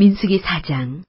민수기 4장.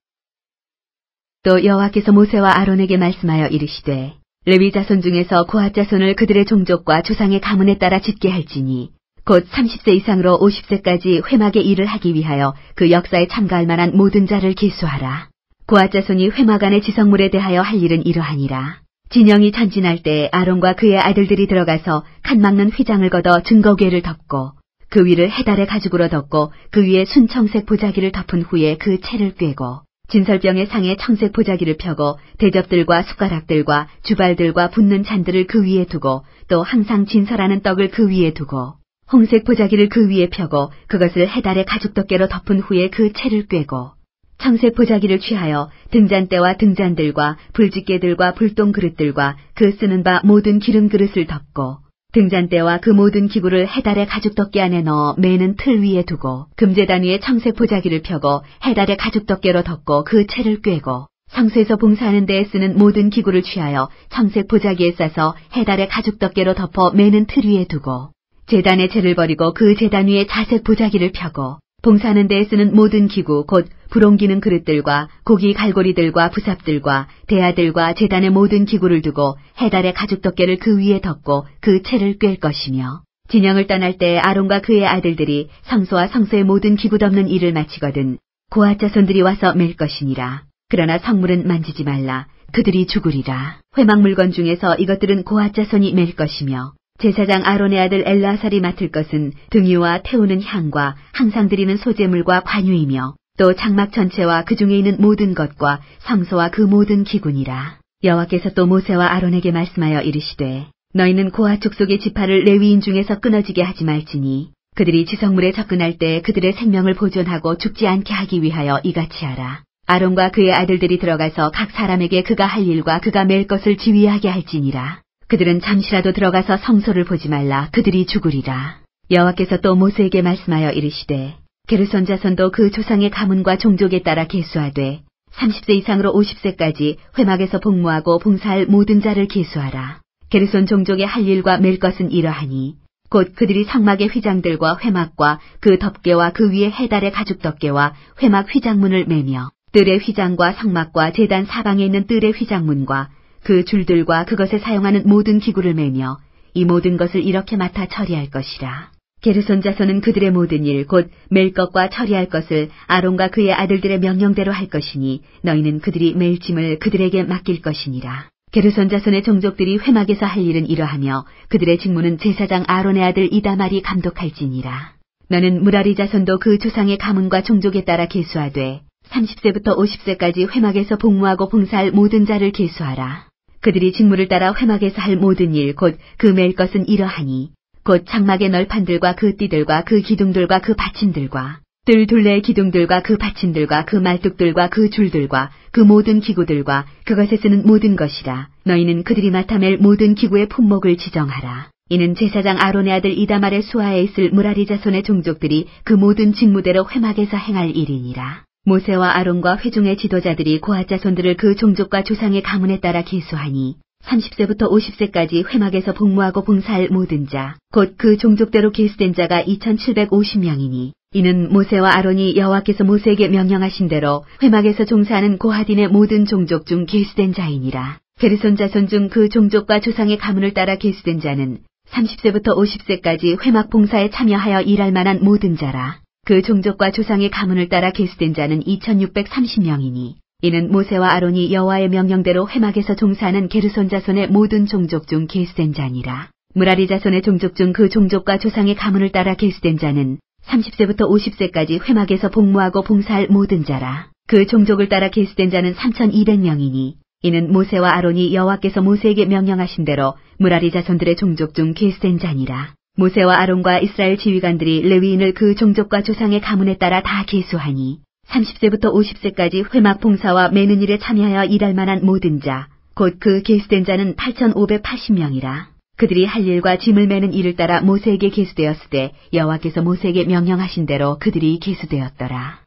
또 여호와께서 모세와 아론에게 말씀하여 이르시되 레위 자손 중에서 고핫 자손을 그들의 종족과 조상의 가문에 따라 짓게 할지니 곧 30세 이상으로 50세까지 회막의 일을 하기 위하여 그 역사에 참가할 만한 모든 자를 계수하라. 고핫 자손이 회막 안의 지성물에 대하여 할 일은 이러하니라. 진영이 전진할 때 아론과 그의 아들들이 들어가서 칸 막는 휘장을 걷어 증거궤를 덮고 그 위를 해달의 가죽으로 덮고 그 위에 순청색 보자기를 덮은 후에 그 채를 꿰고 진설병의 상에 청색 보자기를 펴고 대접들과 숟가락들과 주발들과 붓는 잔들을 그 위에 두고 또 항상 진설하는 떡을 그 위에 두고 홍색 보자기를 그 위에 펴고 그것을 해달의 가죽 덮개로 덮은 후에 그 채를 꿰고 청색 보자기를 취하여 등잔대와 등잔들과 불집게들과 불똥 그릇들과 그 쓰는 바 모든 기름 그릇을 덮고 등잔대와 그 모든 기구를 해달의 가죽 덮개 안에 넣어 매는 틀 위에 두고 금제단 위에 청색 보자기를 펴고 해달의 가죽 덮개로 덮고 그 채를 꿰고 성소에서 봉사하는 데에 쓰는 모든 기구를 취하여 청색 보자기에 싸서 해달의 가죽 덮개로 덮어 매는 틀 위에 두고 제단의 채를 버리고 그 제단 위에 자색 보자기를 펴고 봉사하는 데에 쓰는 모든 기구 곧 불 옮기는 그릇들과 고기 갈고리들과 부삽들과 대야들과 제단의 모든 기구를 두고 해달의 가죽 덮개를 그 위에 덮고 그 채를 꿰 것이며 진영을 떠날 때 아론과 그의 아들들이 성소와 성소의 모든 기구 덮는 일을 마치거든 고핫 자손들이 와서 맬 것이니라. 그러나 성물은 만지지 말라. 그들이 죽으리라. 회막 물건 중에서 이것들은 고핫 자손이 맬 것이며 제사장 아론의 아들 엘르아살이 맡을 것은 등유와 태우는 향과 항상 드리는 소제물과 관유이며 또 장막 전체와 그 중에 있는 모든 것과 성소와 그 모든 기구니라. 여호와께서 또 모세와 아론에게 말씀하여 이르시되 너희는 고핫 족속의 지파를 레위인 중에서 끊어지게 하지 말지니 그들이 지성물에 접근할 때 그들의 생명을 보존하고 죽지 않게 하기 위하여 이같이 하라. 아론과 그의 아들들이 들어가서 각 사람에게 그가 할 일과 그가 맬 것을 지휘하게 할지니라. 그들은 잠시라도 들어가서 성소를 보지 말라. 그들이 죽으리라. 여호와께서 또 모세에게 말씀하여 이르시되 게르손 자손도 그 조상의 가문과 종족에 따라 계수하되 30세 이상으로 50세까지 회막에서 복무하고 봉사할 모든 자를 계수하라. 게르손 종족의 할 일과 맬 것은 이러하니 곧 그들이 성막의 휘장들과 회막과 그 덮개와 그 위에 해달의 가죽 덮개와 회막 휘장문을 매며 뜰의 휘장과 성막과 제단 사방에 있는 뜰의 휘장문과 그 줄들과 그것에 사용하는 모든 기구를 매며 이 모든 것을 이렇게 맡아 처리할 것이라. 게르손 자손은 그들의 모든 일 곧 맬 것과 처리할 것을 아론과 그의 아들들의 명령대로 할 것이니 너희는 그들이 맬 짐을 그들에게 맡길 것이니라. 게르손 자손의 종족들이 회막에서 할 일은 이러하며 그들의 직무는 제사장 아론의 아들 이다말이 감독할지니라. 너는 무라리 자손도 그 조상의 가문과 종족에 따라 계수하되 30세부터 50세까지 회막에서 복무하고 봉사할 모든 자를 계수하라. 그들이 직무를 따라 회막에서 할 모든 일 곧 그 맬 것은 이러하니 곧 장막의 널판들과 그 띠들과 그 기둥들과 그 받침들과 뜰 둘레의 기둥들과 그 받침들과 그 말뚝들과 그 줄들과 그 모든 기구들과 그것에 쓰는 모든 것이라. 너희는 그들이 맡아 맬 모든 기구의 품목을 지정하라. 이는 제사장 아론의 아들 이다말의 수하에 있을 무라리 자손의 종족들이 그 모든 직무대로 회막에서 행할 일이니라. 모세와 아론과 회중의 지도자들이 고핫 자손들을 그 종족과 조상의 가문에 따라 계수하니 30세부터 50세까지 회막에서 복무하고 봉사할 모든 자, 곧 그 종족대로 계수된 자가 2750명이니 이는 모세와 아론이 여호와께서 모세에게 명령하신 대로 회막에서 종사하는 고핫인의 모든 종족 중 계수된 자이니라. 게르손 자손 중 그 종족과 조상의 가문을 따라 계수된 자는 30세부터 50세까지 회막 봉사에 참여하여 일할 만한 모든 자라. 그 종족과 조상의 가문을 따라 계수된 자는 2630명이니 이는 모세와 아론이 여호와의 명령대로 회막에서 종사하는 게르손 자손의 모든 종족 중 계수된 자니라. 무라리 자손의 종족 중 그 종족과 조상의 가문을 따라 계수된 자는 30세부터 50세까지 회막에서 복무하고 봉사할 모든 자라. 그 종족을 따라 계수된 자는 3200명이니 이는 모세와 아론이 여호와께서 모세에게 명령하신 대로 무라리 자손들의 종족 중 계수된 자니라. 모세와 아론과 이스라엘 지휘관들이 레위인을 그 종족과 조상의 가문에 따라 다 계수하니 30세부터 50세까지 회막 봉사와 매는 일에 참여하여 일할 만한 모든 자, 곧 그 계수된 자는 8580명이라. 그들이 할 일과 짐을 매는 일을 따라 모세에게 계수되었으되 여호와께서 모세에게 명령하신 대로 그들이 계수되었더라.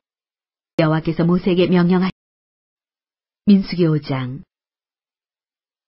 여호와께서 모세에게 명령하신 민수기 5장.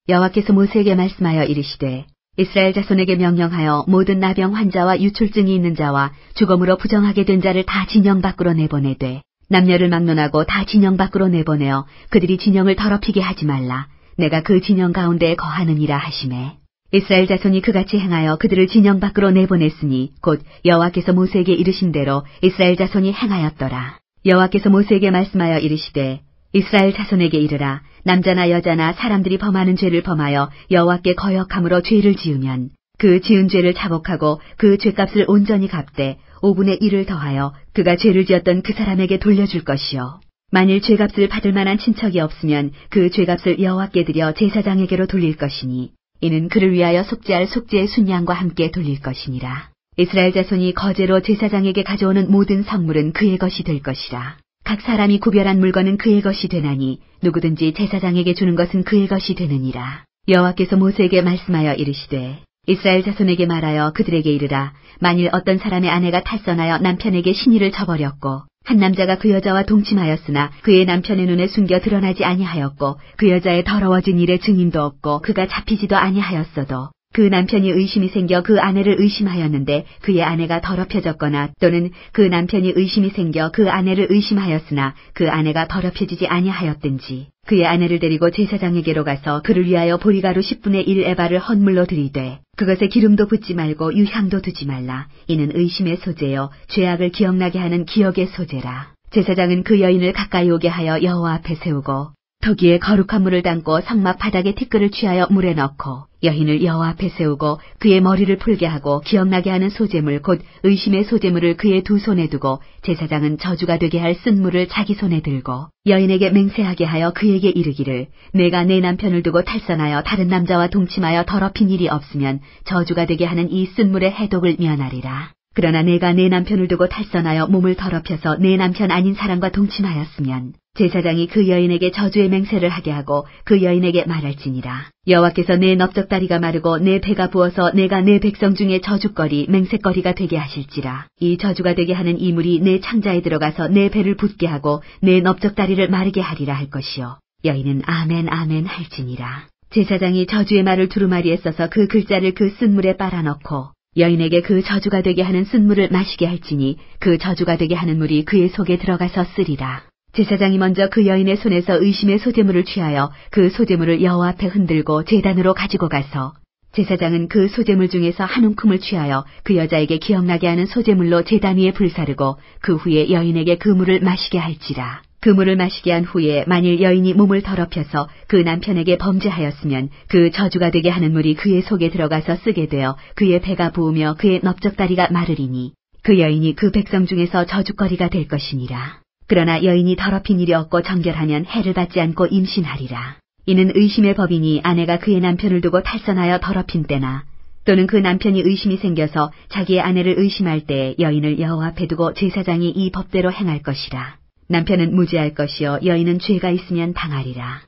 여호와께서 모세에게 말씀하여 이르시되 이스라엘 자손에게 명령하여 모든 나병 환자와 유출증이 있는 자와 죽음으로 부정하게 된 자를 다 진영 밖으로 내보내되 남녀를 막론하고 다 진영 밖으로 내보내어 그들이 진영을 더럽히게 하지 말라. 내가 그 진영 가운데에 거하느니라 하시매. 이스라엘 자손이 그같이 행하여 그들을 진영 밖으로 내보냈으니 곧 여호와께서 모세에게 이르신 대로 이스라엘 자손이 행하였더라. 여호와께서 모세에게 말씀하여 이르시되 이스라엘 자손에게 이르라. 남자나 여자나 사람들이 범하는 죄를 범하여 여호와께 거역함으로 죄를 지으면 그 지은 죄를 자복하고 그 죄값을 온전히 갚되 5분의 1을 더하여 그가 죄를 지었던 그 사람에게 돌려줄 것이요. 만일 죄값을 받을 만한 친척이 없으면 그 죄값을 여호와께 드려 제사장에게로 돌릴 것이니 이는 그를 위하여 속죄할 속죄의 순양과 함께 돌릴 것이니라. 이스라엘 자손이 거제로 제사장에게 가져오는 모든 성물은 그의 것이 될 것이라. 각 사람이 구별한 물건은 그의 것이 되나니 누구든지 제사장에게 주는 것은 그의 것이 되느니라. 여호와께서 모세에게 말씀하여 이르시되 이스라엘 자손에게 말하여 그들에게 이르라. 만일 어떤 사람의 아내가 탈선하여 남편에게 신의를 저버렸고 한 남자가 그 여자와 동침하였으나 그의 남편의 눈에 숨겨 드러나지 아니하였고 그 여자의 더러워진 일에 증인도 없고 그가 잡히지도 아니하였어도 그 남편이 의심이 생겨 그 아내를 의심하였는데 그의 아내가 더럽혀졌거나 또는 그 남편이 의심이 생겨 그 아내를 의심하였으나 그 아내가 더럽혀지지 아니하였든지 그의 아내를 데리고 제사장에게로 가서 그를 위하여 보리가루 10분의 1 에바를 헌물로 드리되 그것에 기름도 붓지 말고 유향도 두지 말라. 이는 의심의 소재요 죄악을 기억나게 하는 기억의 소재라. 제사장은 그 여인을 가까이 오게 하여 여호와 앞에 세우고 토기에 거룩한 물을 담고 성막 바닥에 티끌을 취하여 물에 넣고 여인을 여호와 앞에 세우고 그의 머리를 풀게 하고 기억나게 하는 소재물 곧 의심의 소재물을 그의 두 손에 두고 제사장은 저주가 되게 할 쓴물을 자기 손에 들고 여인에게 맹세하게 하여 그에게 이르기를 내가 내 남편을 두고 탈선하여 다른 남자와 동침하여 더럽힌 일이 없으면 저주가 되게 하는 이 쓴물의 해독을 면하리라. 그러나 내가 내 남편을 두고 탈선하여 몸을 더럽혀서 내 남편 아닌 사람과 동침하였으면 제사장이 그 여인에게 저주의 맹세를 하게 하고 그 여인에게 말할지니라. 여호와께서 내 넓적다리가 마르고 내 배가 부어서 내가 내 백성 중에 저주거리 맹세거리가 되게 하실지라. 이 저주가 되게 하는 이물이 내 창자에 들어가서 내 배를 붓게 하고 내 넓적다리를 마르게 하리라 할 것이요. 여인은 아멘 아멘 할지니라. 제사장이 저주의 말을 두루마리에 써서 그 글자를 그 쓴물에 빨아넣고 여인에게 그 저주가 되게 하는 쓴물을 마시게 할지니 그 저주가 되게 하는 물이 그의 속에 들어가서 쓰리라. 제사장이 먼저 그 여인의 손에서 의심의 소재물을 취하여 그 소재물을 여호와 앞에 흔들고 제단으로 가지고 가서 제사장은 그 소재물 중에서 한 움큼을 취하여 그 여자에게 기억나게 하는 소재물로 제단 위에 불사르고 그 후에 여인에게 그 물을 마시게 할지라. 그 물을 마시게 한 후에 만일 여인이 몸을 더럽혀서 그 남편에게 범죄하였으면 그 저주가 되게 하는 물이 그의 속에 들어가서 쓰게 되어 그의 배가 부으며 그의 넓적다리가 마르리니 그 여인이 그 백성 중에서 저주거리가 될 것이니라. 그러나 여인이 더럽힌 일이 없고 정결하면 해를 받지 않고 임신하리라. 이는 의심의 법이니 아내가 그의 남편을 두고 탈선하여 더럽힌 때나 또는 그 남편이 의심이 생겨서 자기의 아내를 의심할 때 여인을 여호와 앞에 두고 제사장이 이 법대로 행할 것이라. 남편은 무죄할 것이요 여인은 죄가 있으면 당하리라.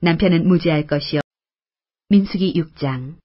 남편은 무죄할 것이요. 민수기 6장.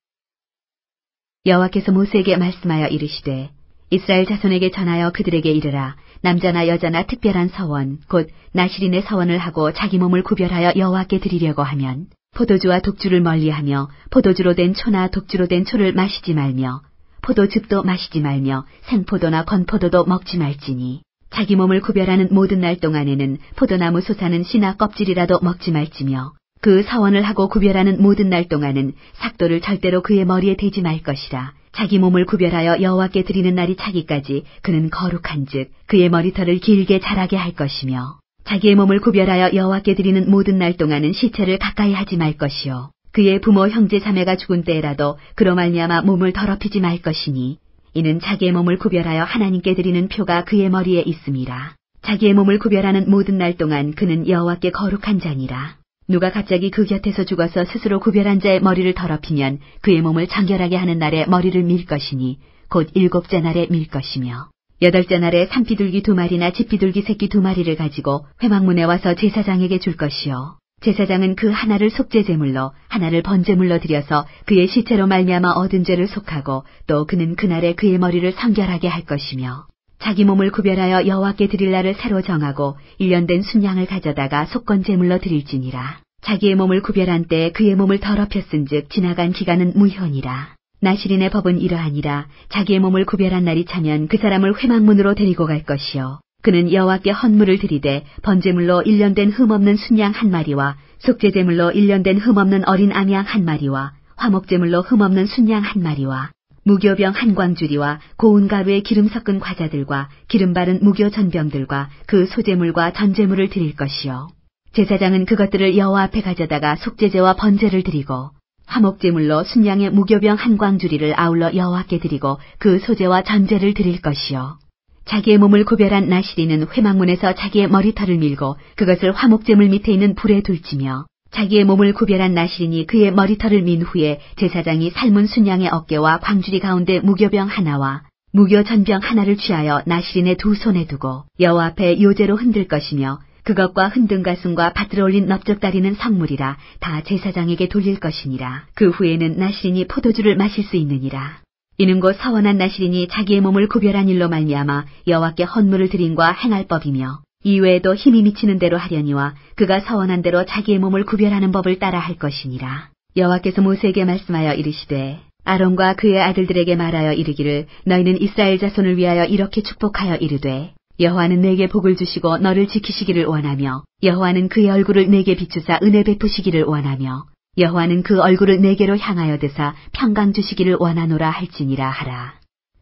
여호와께서 모세에게 말씀하여 이르시되 이스라엘 자손에게 전하여 그들에게 이르라. 남자나 여자나 특별한 서원 곧 나실인의 서원을 하고 자기 몸을 구별하여 여호와께 드리려고 하면 포도주와 독주를 멀리하며 포도주로 된 초나 독주로 된 초를 마시지 말며 포도즙도 마시지 말며 생포도나 건포도도 먹지 말지니 자기 몸을 구별하는 모든 날 동안에는 포도나무 솟아는 씨나 껍질이라도 먹지 말지며 그 서원을 하고 구별하는 모든 날 동안은 삭도를 절대로 그의 머리에 대지 말 것이라. 자기 몸을 구별하여 여호와께 드리는 날이 차기까지 그는 거룩한즉 그의 머리털을 길게 자라게 할 것이며 자기의 몸을 구별하여 여호와께 드리는 모든 날 동안은 시체를 가까이 하지 말 것이요 그의 부모 형제 자매가 죽은 때에라도 그로 말미암아 몸을 더럽히지 말 것이니 이는 자기의 몸을 구별하여 하나님께 드리는 표가 그의 머리에 있음이라. 자기의 몸을 구별하는 모든 날 동안 그는 여호와께 거룩한 자니라. 누가 갑자기 그 곁에서 죽어서 스스로 구별한 자의 머리를 더럽히면 그의 몸을 정결하게 하는 날에 머리를 밀 것이니 곧 7째 날에 밀 것이며 8째 날에 산비둘기 2마리나 집비둘기 새끼 2마리를 가지고 회막문에 와서 제사장에게 줄 것이요 제사장은 그 하나를 속죄제물로 하나를 번제물로 드려서 그의 시체로 말미암아 얻은 죄를 속하고 또 그는 그날에 그의 머리를 성결하게 할 것이며 자기 몸을 구별하여 여호와께 드릴 날을 새로 정하고 1년 된 순양을 가져다가 속건제물로 드릴지니라. 자기의 몸을 구별한 때 그의 몸을 더럽혔은즉 지나간 기간은 무효니라. 나실인의 법은 이러하니라. 자기의 몸을 구별한 날이 차면 그 사람을 회막문으로 데리고 갈 것이요 그는 여호와께 헌물을 드리되 번제물로 1년 된 흠없는 순양 한 마리와 속죄제물로 1년 된 흠없는 어린 암양 한 마리와 화목제물로 흠없는 순양 한 마리와 무교병 한 광주리와 고운 가루에 기름 섞은 과자들과 기름 바른 무교 전병들과 그 소제물과 전제물을 드릴 것이요. 제사장은 그것들을 여호와 앞에 가져다가 속죄제와 번제를 드리고 화목제물로 순양의 무교병 한 광주리를 아울러 여호와께 드리고 그 소제와 전제를 드릴 것이요. 자기의 몸을 구별한 나시리는 회막문에서 자기의 머리털을 밀고 그것을 화목제물 밑에 있는 불에 둘지며 자기의 몸을 구별한 나시린이 그의 머리털을 민 후에 제사장이 삶은 순양의 어깨와 광주리 가운데 무교병 하나와 무교 전병 하나를 취하여 나시린의 두 손에 두고 여호와 앞에 요제로 흔들 것이며 그것과 흔든 가슴과 밭으로 올린 넓적다리는 성물이라 다 제사장에게 돌릴 것이니라. 그 후에는 나시린이 포도주를 마실 수 있느니라. 이는 곧 서원한 나시린이 자기의 몸을 구별한 일로 말미암아 여호와께 헌물을 드림과 행할 법이며 이외에도 힘이 미치는 대로 하려니와 그가 서원한 대로 자기의 몸을 구별하는 법을 따라 할 것이니라. 여호와께서 모세에게 말씀하여 이르시되 아론과 그의 아들들에게 말하여 이르기를 너희는 이스라엘 자손을 위하여 이렇게 축복하여 이르되 여호와는 내게 복을 주시고 너를 지키시기를 원하며 여호와는 그의 얼굴을 내게 비추사 은혜 베푸시기를 원하며 여호와는 그 얼굴을 내게로 향하여 드사 평강 주시기를 원하노라 할지니라 하라.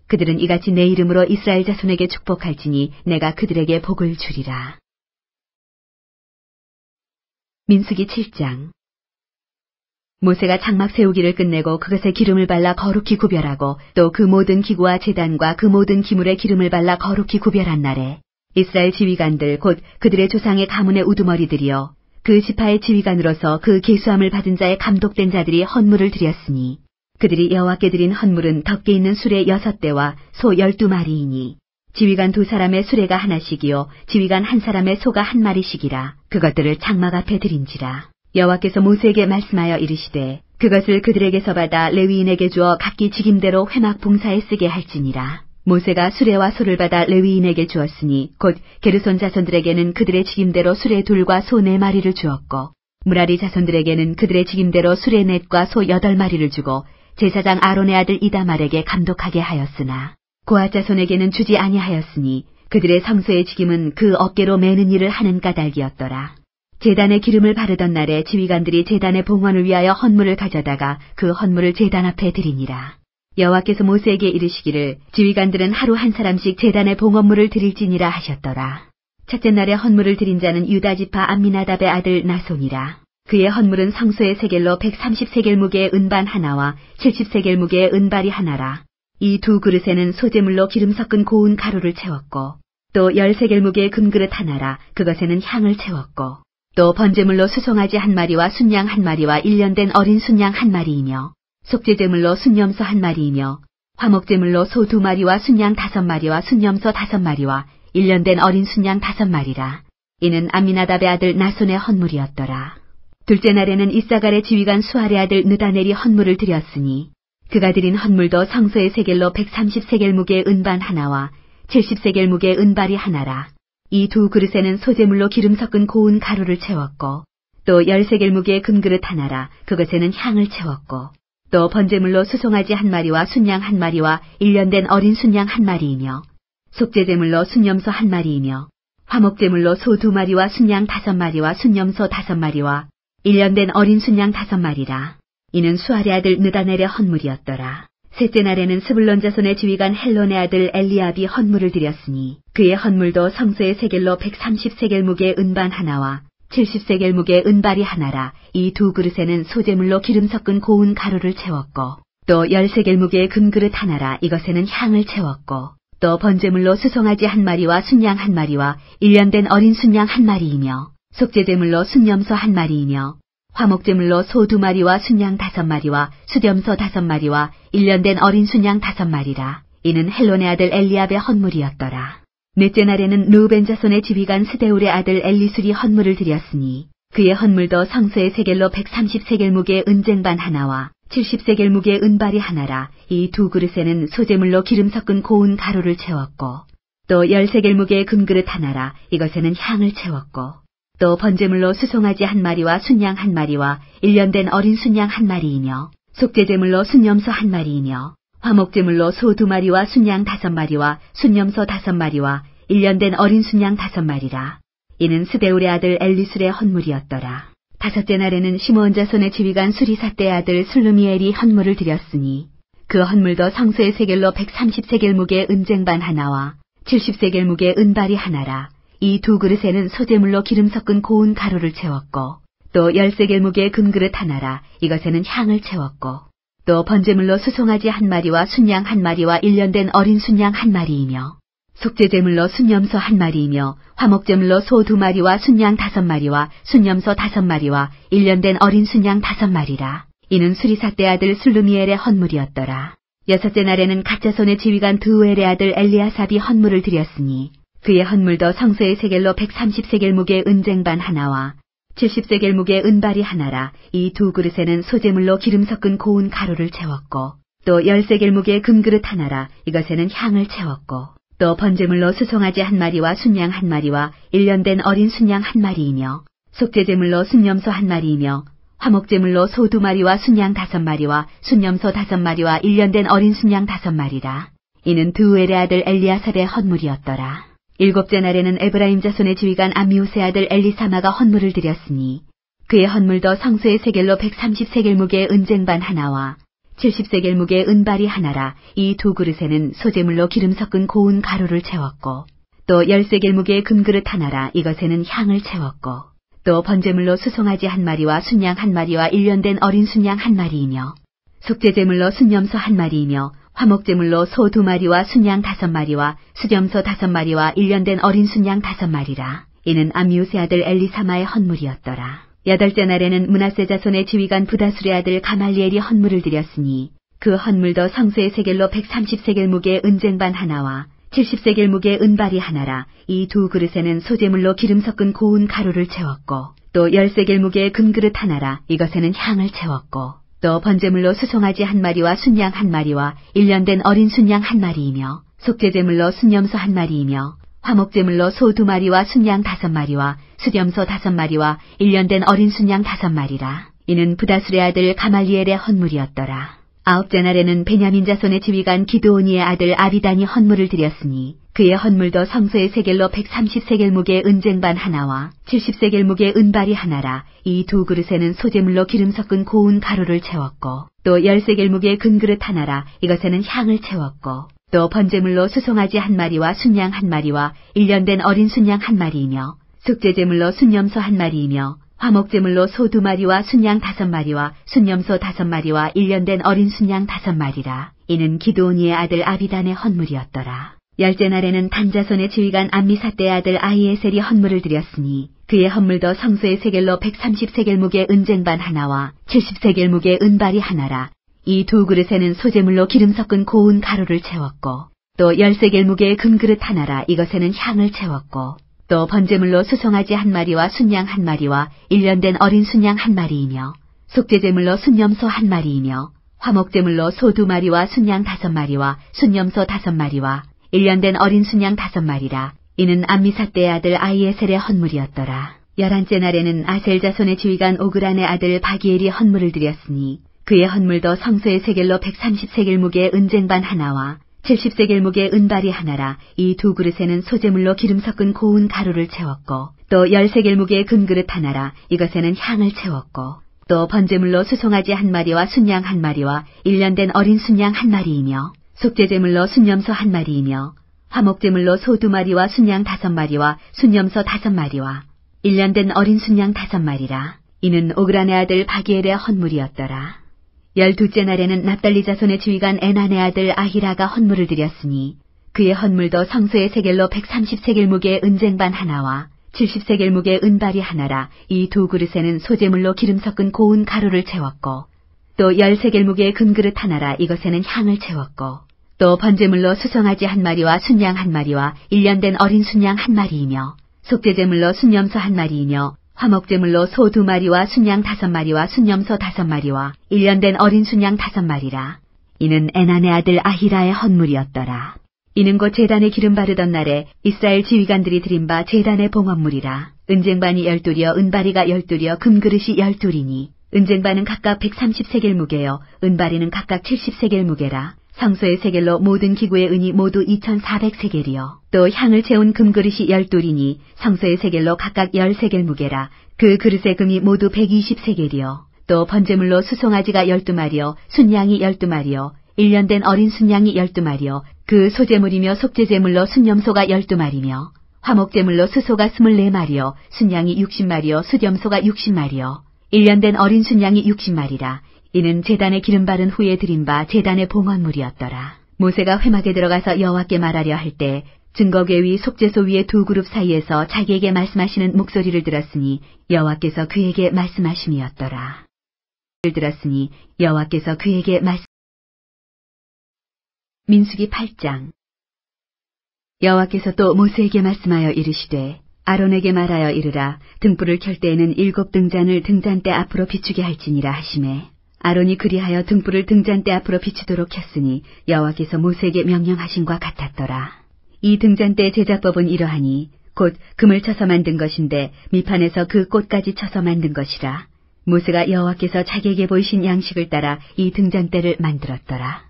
그들은 이같이 내 이름으로 이스라엘 자손에게 축복할지니 내가 그들에게 복을 주리라. 민수기 7장. 모세가 장막 세우기를 끝내고 그것에 기름을 발라 거룩히 구별하고 또 그 모든 기구와 제단과 그 모든 기물에 기름을 발라 거룩히 구별한 날에 이스라엘 지휘관들 곧 그들의 조상의 가문의 우두머리들이여 그 지파의 지휘관으로서 그 계수함을 받은 자의 감독된 자들이 헌물을 드렸으니 그들이 여호와께 드린 헌물은 덮개 있는 수레 6대와 소 12마리이니 지휘관 2사람의 수레가 하나씩이요 지휘관 1사람의 소가 1마리씩이라 그것들을 장막 앞에 드린지라. 여호와께서 모세에게 말씀하여 이르시되 그것을 그들에게서 받아 레위인에게 주어 각기 직임대로 회막 봉사에 쓰게 할지니라. 모세가 수레와 소를 받아 레위인에게 주었으니 곧 게르손 자손들에게는 그들의 직임대로 수레 2과 소 4마리를 주었고 무라리 자손들에게는 그들의 직임대로 수레 4과 소 8마리를 주고 제사장 아론의 아들 이다말에게 감독하게 하였으나 고앗 자손에게는 주지 아니하였으니 그들의 성소의 직임은 그 어깨로 매는 일을 하는 까닭이었더라. 제단에 기름을 바르던 날에 지휘관들이 제단의 봉헌을 위하여 헌물을 가져다가 그 헌물을 제단 앞에 드리니라. 여호와께서 모세에게 이르시기를 지휘관들은 하루 1사람씩 제단의 봉헌물을 드릴지니라 하셨더라. 첫째 날에 헌물을 드린 자는 유다지파 암미나답의 아들 나손이라. 그의 헌물은 성소의 세겔로 130세겔 무게의 은반 하나와 70세겔 무게의 은발이 하나라. 이 2 그릇에는 소제물로 기름 섞은 고운 가루를 채웠고 또 10세겔 무게의 금그릇 하나라. 그것에는 향을 채웠고 또 번제물로 수송아지 1마리와 순양 1마리와 1년 된 어린 순양 1마리이며 속죄제물로 순염소 1마리이며 화목제물로 소 2마리와 순양 5마리와 순염소 5마리와 1년 된 어린 순양 5마리라. 이는 암미나답의 아들 나손의 헌물이었더라. 둘째 날에는 이사갈의 지휘관 수알의 아들 느다넬이 헌물을 드렸으니 그가 드린 헌물도 성소의 세겔로 130세겔 무게의 은반 하나와 70세겔 무게의 은발이 하나라. 이 2 그릇에는 소제물로 기름 섞은 고운 가루를 채웠고 또 10세겔 무게의 금그릇 하나라. 그것에는 향을 채웠고 또 번제물로 수송아지 1마리와 순양 1마리와 1년 된 어린 순양 1마리이며 속죄제물로 순염소 1마리이며 화목제물로 소 2마리와 순양 5마리와 순염소 5마리와 1년 된 어린 순양 5마리라. 이는 수알의 아들 느다넬의 헌물이었더라. 셋째 날에는 스불론 자손의 지휘관 헬론의 아들 엘리압이 헌물을 드렸으니 그의 헌물도 성소의 세겔로 130세겔 무게의 은반 하나와 70세겔 무게의 은발이 하나라. 이 2 그릇에는 소제물로 기름 섞은 고운 가루를 채웠고 또 10세겔 무게의 금그릇 하나라. 이것에는 향을 채웠고 또 번제물로 수송아지 1마리와 순양 1마리와 1년 된 어린 순양 1마리이며 속죄제물로 순염소 1마리이며 화목제물로 소 2마리와 순양 5마리와 수염소 5마리와 1년 된 어린 순양 5마리라. 이는 헬론의 아들 엘리압의 헌물이었더라. 넷째 날에는 르우벤 자손의 지휘관 스데울의 아들 엘리술이 헌물을 드렸으니 그의 헌물도 성소의 세겔로 130세겔 무게의 은쟁반 하나와 70세겔 무게의 은발이 하나라. 이 2 그릇에는 소제물로 기름 섞은 고운 가루를 채웠고 또 10세겔 무게의 금그릇 하나라. 이것에는 향을 채웠고 또 번제물로 수송아지 1마리와 순양 1마리와 1년 된 어린 순양 1마리이며 속죄제물로 순염소 1마리이며 화목제물로 소 2마리와 순양 5마리와 순염소 5마리와 1년 된 어린 순양 5마리라. 이는 스데울의 아들 엘리술의 헌물이었더라. 다섯째 날에는 시므온 자손의 지휘관 수리삿대의 아들 슬루미엘이 헌물을 드렸으니 그 헌물도 성소의 세겔로 130세겔 무게 은쟁반 하나와 70세겔 무게 은발이 하나라. 이 두 그릇에는 소재물로 기름 섞은 고운 가루를 채웠고 또 10세겔 무게 금그릇 하나라. 이것에는 향을 채웠고 또 번제물로 수송아지 1마리와 순양 1마리와 1년 된 어린 순양 1마리이며 속죄제물로 순염소 1마리이며 화목제물로 소 2마리와 순양 5마리와 순염소 5마리와 1년 된 어린 순양 5마리라. 이는 수리삿대 아들 슬루미엘의 헌물이었더라. 여섯째 날에는 갓자손의 지휘관 드우엘의 아들 엘리아삽이 헌물을 드렸으니 그의 헌물도 성소의 세겔로 130세겔 무게 은쟁반 하나와 70세겔 무게 은발이 하나라. 이 두 그릇에는 소재물로 기름 섞은 고운 가루를 채웠고 또 10세겔 무게 금그릇 하나라. 이것에는 향을 채웠고 또 번제물로 수송아지 1마리와 순양 1마리와 1년 된 어린 순양 1마리이며 속죄제물로 순염소 1마리이며 화목제물로 소 2마리와 순양 5마리와 순염소 5마리와 1년 된 어린 순양 5마리라. 이는 드우엘의 아들 엘리아삽의 헌물이었더라. 일곱째 날에는 에브라임 자손의 지휘관 암미우스의 아들 엘리사마가 헌물을 드렸으니 그의 헌물도 성소의 세겔로 130세겔 무게 은쟁반 하나와 70세겔 무게 은발이 하나라. 이 두 그릇에는 소재물로 기름 섞은 고운 가루를 채웠고 또 10세겔 무게 금그릇 하나라. 이것에는 향을 채웠고 또 번제물로 수송아지 1마리와 순양 1마리와 1년 된 어린 순양 1마리이며 속죄제물로 순염소 1마리이며 화목제물로 소 2마리와 순양 5마리와 수염소 5마리와 1년 된 어린 순양 5마리라. 이는 암미우스의 아들 엘리사마의 헌물이었더라. 여덟째 날에는 므낫세 자손의 지휘관 부다술의 아들 가말리엘이 헌물을 드렸으니 그 헌물도 성소의 세겔로 130세겔 무게 은쟁반 하나와 70세겔 무게 은발이 하나라. 이 두 그릇에는 소재물로 기름 섞은 고운 가루를 채웠고 또 10세겔 무게 금그릇 하나라. 이것에는 향을 채웠고 또 번제물로 수송아지 1마리와 순양 1마리와 1년 된 어린 순양 1마리이며 속죄제물로 순염소 1마리이며 화목제물로 소 2마리와 순양 5마리와 수염소 5마리와 1년 된 어린 순양 5마리라. 이는 부다술의 아들 가말리엘의 헌물이었더라. 아홉째 날에는 베냐민 자손의 지휘관 기드오니의 아들 아비단이 헌물을 드렸으니 그의 헌물도 성소의 세겔로 130세겔 무게 은쟁반 하나와 70세겔 무게 은발이 하나라. 이 두 그릇에는 소재물로 기름 섞은 고운 가루를 채웠고 또 10세겔 무게 금그릇 하나라. 이것에는 향을 채웠고 또 번제물로 수송아지 1마리와 순양 1마리와 1년 된 어린 순양 1마리이며 속죄제물로 순염소 1마리이며 화목제물로 소 2마리와 순양 5마리와 순염소 5마리와 1년 된 어린 순양 5마리라. 이는 기드오니의 아들 아비단의 헌물이었더라. 열째 날에는 단자손의 지휘관 암미삿대의 아들 아히에셀이 헌물을 드렸으니 그의 헌물도 성소의 세겔로 130세겔 무게 은쟁반 하나와 70세겔 무게 은발이 하나라. 이 두 그릇에는 소재물로 기름 섞은 고운 가루를 채웠고 또 10세겔 무게의 금그릇 하나라. 이것에는 향을 채웠고 또 번제물로 수송아지 1마리와 순양 1마리와 1년 된 어린 순양 1마리이며 속죄제물로 순염소 1마리이며 화목제물로 소 2마리와 순양 5마리와 순염소 5마리와 1년 된 어린 순양 5마리라. 이는 암미삿대의 아들 아히에셀의 헌물이었더라. 11째 날에는 아셀 자손의 지휘관 오그란의 아들 바기엘이 헌물을 드렸으니 그의 헌물도 성소의 세겔로 130세겔 무게 은쟁반 하나와 70세겔 무게 은발이 하나라. 이 두 그릇에는 소재물로 기름 섞은 고운 가루를 채웠고 또 10세겔 무게 금그릇 하나라. 이것에는 향을 채웠고 또 번제물로 수송아지 1마리와 순양 1마리와 1년 된 어린 순양 1마리이며 속죄제물로 순염소 1마리이며 화목제물로 소 2마리와 순양 5마리와 순염소 5마리와 1년 된 어린 순양 5마리라. 이는 오그란의 아들 바기엘의 헌물이었더라. 12째 날에는 납달리 자손의 지휘관 에난의 아들 아히라가 헌물을 드렸으니 그의 헌물도 성소의 세겔로 130세겔 무게 은쟁반 하나와 70세겔 무게 은발이 하나라. 이 두 그릇에는 소재물로 기름 섞은 고운 가루를 채웠고 또 10세겔 무게의 금그릇 하나라. 이것에는 향을 채웠고 또 번제물로 수송아지 1마리와 순양 1마리와 1년 된 어린 순양 1마리이며 속죄제물로 순염소 1마리이며 화목제물로 소 2마리와 순양 5마리와 순염소 5마리와 1년 된 어린 순양 5마리라. 이는 에난의 아들 아히라의 헌물이었더라. 이는 곧 제단에 기름 바르던 날에 이스라엘 지휘관들이 드린 바 제단의 봉헌물이라. 은쟁반이 12려 은바리가 12려 금그릇이 12이니 은쟁반은 각각 130세겔 무게요 은바리는 각각 70세겔 무게라. 성소의 세겔로 모든 기구의 은이 모두 2,400세겔이요. 또 향을 채운 금그릇이 12이니 성소의 세겔로 각각 10세겔 무게라. 그 그릇의 금이 모두 120세겔이요. 또 번제물로 수송아지가 12마리요, 순양이 12마리요, 1년 된 어린 순양이 12마리요, 그 소제물이며 속죄제물로 순염소가 12마리며, 화목제물로 수소가 24마리요, 순양이 60마리요, 수염소가 60마리요, 1년 된 어린 순양이 60마리라. 이는 제단에 기름 바른 후에 드린 바 제단의 봉헌물이었더라. 모세가 회막에 들어가서 여호와께 말하려 할 때 증거궤 위 속죄소 위의 두 그룹 사이에서 자기에게 말씀하시는 목소리를 들었으니 여호와께서 그에게 말씀하심이었더라. 들었으니 여호와께서 그에게 민수기 8장. 여호와께서 또 모세에게 말씀하여 이르시되 아론에게 말하여 이르라. 등불을 켤 때에는 7 등잔을 등잔대 앞으로 비추게 할지니라 하시매 아론이 그리하여 등불을 등잔대 앞으로 비추도록 켰으니 여호와께서 모세에게 명령하신과 같았더라. 이 등잔대의 제작법은 이러하니 곧 금을 쳐서 만든 것인데 밑판에서 그 꽃까지 쳐서 만든 것이라. 모세가 여호와께서 자기에게 보이신 양식을 따라 이 등잔대를 만들었더라.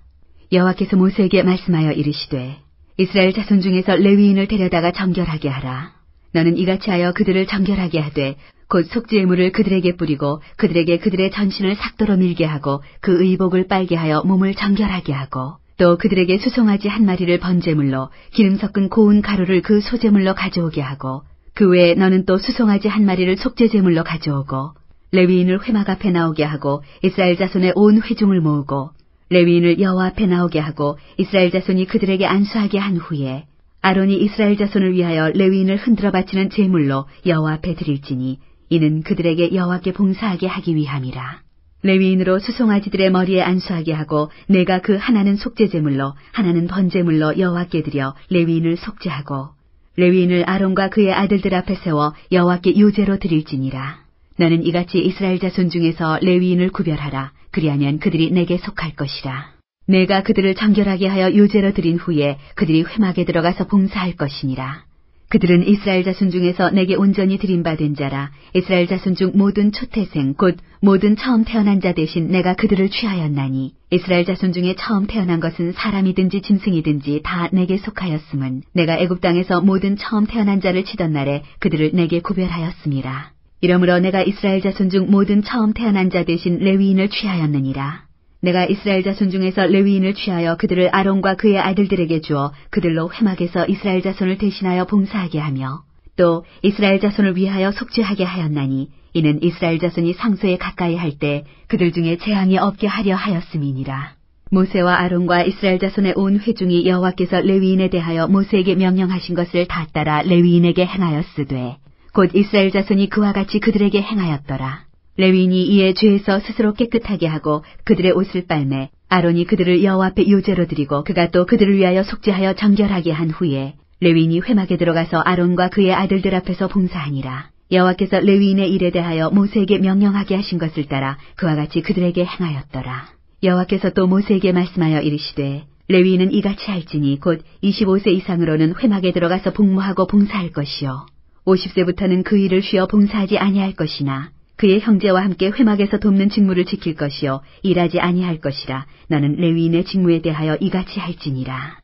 여호와께서 모세에게 말씀하여 이르시되 이스라엘 자손 중에서 레위인을 데려다가 정결하게 하라. 너는 이같이 하여 그들을 정결하게 하되 곧 속죄물을 그들에게 뿌리고 그들에게 그들의 전신을 삭도로 밀게 하고 그 의복을 빨게 하여 몸을 정결하게 하고 또 그들에게 수송아지 1마리를 번제물로 기름 섞은 고운 가루를 그 소제물로 가져오게 하고 그 외에 너는 또 수송아지 1마리를 속죄제물로 가져오고 레위인을 회막 앞에 나오게 하고 이스라엘 자손의 온 회중을 모으고 레위인을 여호와 앞에 나오게 하고 이스라엘 자손이 그들에게 안수하게 한 후에 아론이 이스라엘 자손을 위하여 레위인을 흔들어 바치는 제물로 여호와 앞에 드릴지니 이는 그들에게 여호와께 봉사하게 하기 위함이라. 레위인으로 수송아지들의 머리에 안수하게 하고 내가 그 하나는 속죄제물로 하나는 번제물로 여호와께 드려 레위인을 속죄하고 레위인을 아론과 그의 아들들 앞에 세워 여호와께 유제로 드릴지니라. 너는 이같이 이스라엘 자손 중에서 레위인을 구별하라. 그리하면 그들이 내게 속할 것이라. 내가 그들을 정결하게 하여 유제로 드린 후에 그들이 회막에 들어가서 봉사할 것이니라. 그들은 이스라엘 자손 중에서 내게 온전히 드림받은 자라. 이스라엘 자손 중 모든 초태생 곧 모든 처음 태어난 자 대신 내가 그들을 취하였나니 이스라엘 자손 중에 처음 태어난 것은 사람이든지 짐승이든지 다 내게 속하였음은 내가 애굽 땅에서 모든 처음 태어난 자를 치던 날에 그들을 내게 구별하였음이라. 이러므로 내가 이스라엘 자손 중 모든 처음 태어난 자 대신 레위인을 취하였느니라. 내가 이스라엘 자손 중에서 레위인을 취하여 그들을 아론과 그의 아들들에게 주어 그들로 회막에서 이스라엘 자손을 대신하여 봉사하게 하며 또 이스라엘 자손을 위하여 속죄하게 하였나니 이는 이스라엘 자손이 상소에 가까이 할 때 그들 중에 재앙이 없게 하려 하였음이니라. 모세와 아론과 이스라엘 자손의 온 회중이 여호와께서 레위인에 대하여 모세에게 명령하신 것을 다 따라 레위인에게 행하였으되 곧 이스라엘 자손이 그와 같이 그들에게 행하였더라. 레위인이 이에 죄에서 스스로 깨끗하게 하고 그들의 옷을 빨매 아론이 그들을 여호와 앞에 유제로 드리고 그가 또 그들을 위하여 속죄하여 정결하게 한 후에 레위인이 회막에 들어가서 아론과 그의 아들들 앞에서 봉사하니라. 여호와께서 레위인의 일에 대하여 모세에게 명령하게 하신 것을 따라 그와 같이 그들에게 행하였더라. 여호와께서 또 모세에게 말씀하여 이르시되 레위인은 이같이 할지니 곧 25세 이상으로는 회막에 들어가서 복무하고 봉사할 것이요 50세부터는 그 일을 쉬어 봉사하지 아니할 것이나 그의 형제와 함께 회막에서 돕는 직무를 지킬 것이요 일하지 아니할 것이라. 너는 레위인의 직무에 대하여 이같이 할지니라.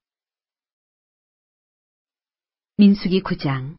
민수기 9장.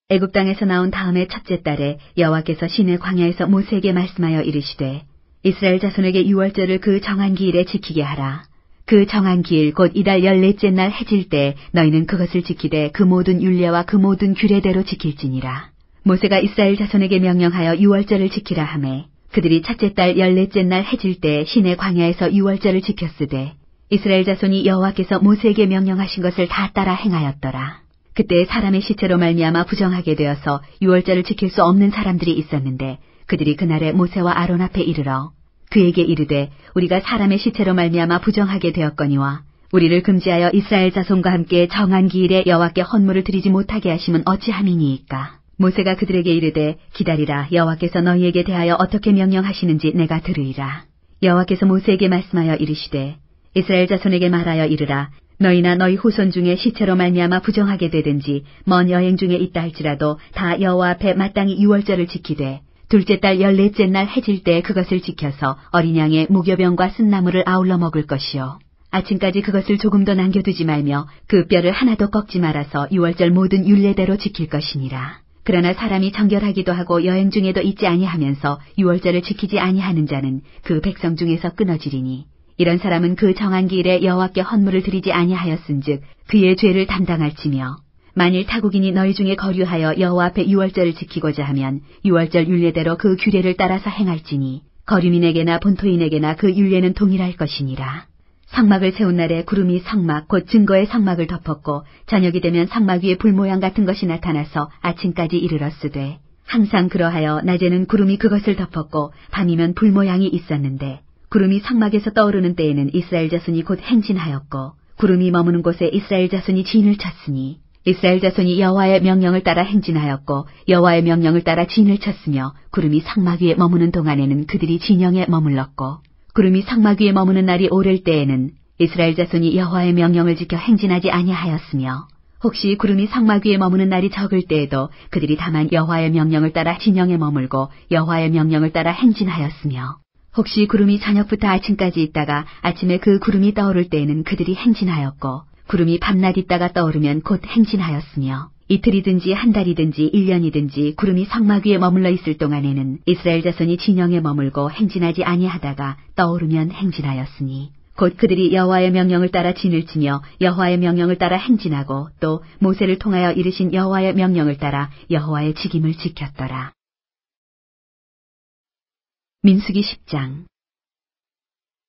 애굽 땅에서 나온 다음의 첫째 달에 여호와께서 시내 광야에서 모세에게 말씀하여 이르시되 이스라엘 자손에게 유월절을 그 정한 기일에 지키게 하라. 그 정한 기일 곧 이달 14째 날 해질 때 너희는 그것을 지키되 그 모든 율례와 그 모든 규례대로 지킬지니라. 모세가 이스라엘 자손에게 명령하여 유월절을 지키라 하매 그들이 첫째 달 14째 날 해질 때 시내 광야에서 유월절을 지켰으되 이스라엘 자손이 여호와께서 모세에게 명령하신 것을 다 따라 행하였더라. 그때 사람의 시체로 말미암아 부정하게 되어서 유월절을 지킬 수 없는 사람들이 있었는데 그들이 그날에 모세와 아론 앞에 이르러 그에게 이르되 우리가 사람의 시체로 말미암아 부정하게 되었거니와 우리를 금지하여 이스라엘 자손과 함께 정한 기일에 여호와께 헌물을 드리지 못하게 하심은 어찌함이니이까. 모세가 그들에게 이르되 기다리라. 여호와께서 너희에게 대하여 어떻게 명령하시는지 내가 들으리라. 여호와께서 모세에게 말씀하여 이르시되 이스라엘 자손에게 말하여 이르라. 너희나 너희 후손 중에 시체로 말미암아 부정하게 되든지 먼 여행 중에 있다 할지라도 다 여호와 앞에 마땅히 유월절을 지키되 둘째 달 14째 날 해질 때 그것을 지켜서 어린 양의 무교병과 쓴나물을 아울러 먹을 것이요. 아침까지 그것을 조금도 남겨두지 말며 그 뼈를 하나도 꺾지 말아서 유월절 모든 율례대로 지킬 것이니라. 그러나 사람이 정결하기도 하고 여행 중에도 있지 아니하면서 유월절을 지키지 아니하는 자는 그 백성 중에서 끊어지리니 이런 사람은 그 정한 기일에 여호와께 헌물을 드리지 아니하였은즉 그의 죄를 담당할지며 만일 타국인이 너희 중에 거류하여 여호와 앞에 유월절을 지키고자 하면 유월절 율례대로 그 규례를 따라서 행할지니 거류민에게나 본토인에게나 그 율례는 동일할 것이니라. 성막을 세운 날에 구름이 성막 곧 증거의 성막을 덮었고 저녁이 되면 성막 위에 불 모양 같은 것이 나타나서 아침까지 이르렀으되 항상 그러하여 낮에는 구름이 그것을 덮었고 밤이면 불 모양이 있었는데 구름이 성막에서 떠오르는 때에는 이스라엘 자손이 곧 행진하였고 구름이 머무는 곳에 이스라엘 자손이 진을 쳤으니 이스라엘 자손이 여호와의 명령을 따라 행진하였고 여호와의 명령을 따라 진을 쳤으며 구름이 성막 위에 머무는 동안에는 그들이 진영에 머물렀고 구름이 성막 위에 머무는 날이 오를 때에는 이스라엘 자손이 여호와의 명령을 지켜 행진하지 아니하였으며 혹시 구름이 성막 위에 머무는 날이 적을 때에도 그들이 다만 여호와의 명령을 따라 진영에 머물고 여호와의 명령을 따라 행진하였으며 혹시 구름이 저녁부터 아침까지 있다가 아침에 그 구름이 떠오를 때에는 그들이 행진하였고 구름이 밤낮 있다가 떠오르면 곧 행진하였으며 이틀이든지 한 달이든지 1년이든지 구름이 성막 위에 머물러 있을 동안에는 이스라엘 자손이 진영에 머물고 행진하지 아니하다가 떠오르면 행진하였으니 곧 그들이 여호와의 명령을 따라 진을 치며 여호와의 명령을 따라 행진하고 또 모세를 통하여 이르신 여호와의 명령을 따라 여호와의 직임을 지켰더라. 민수기 10장.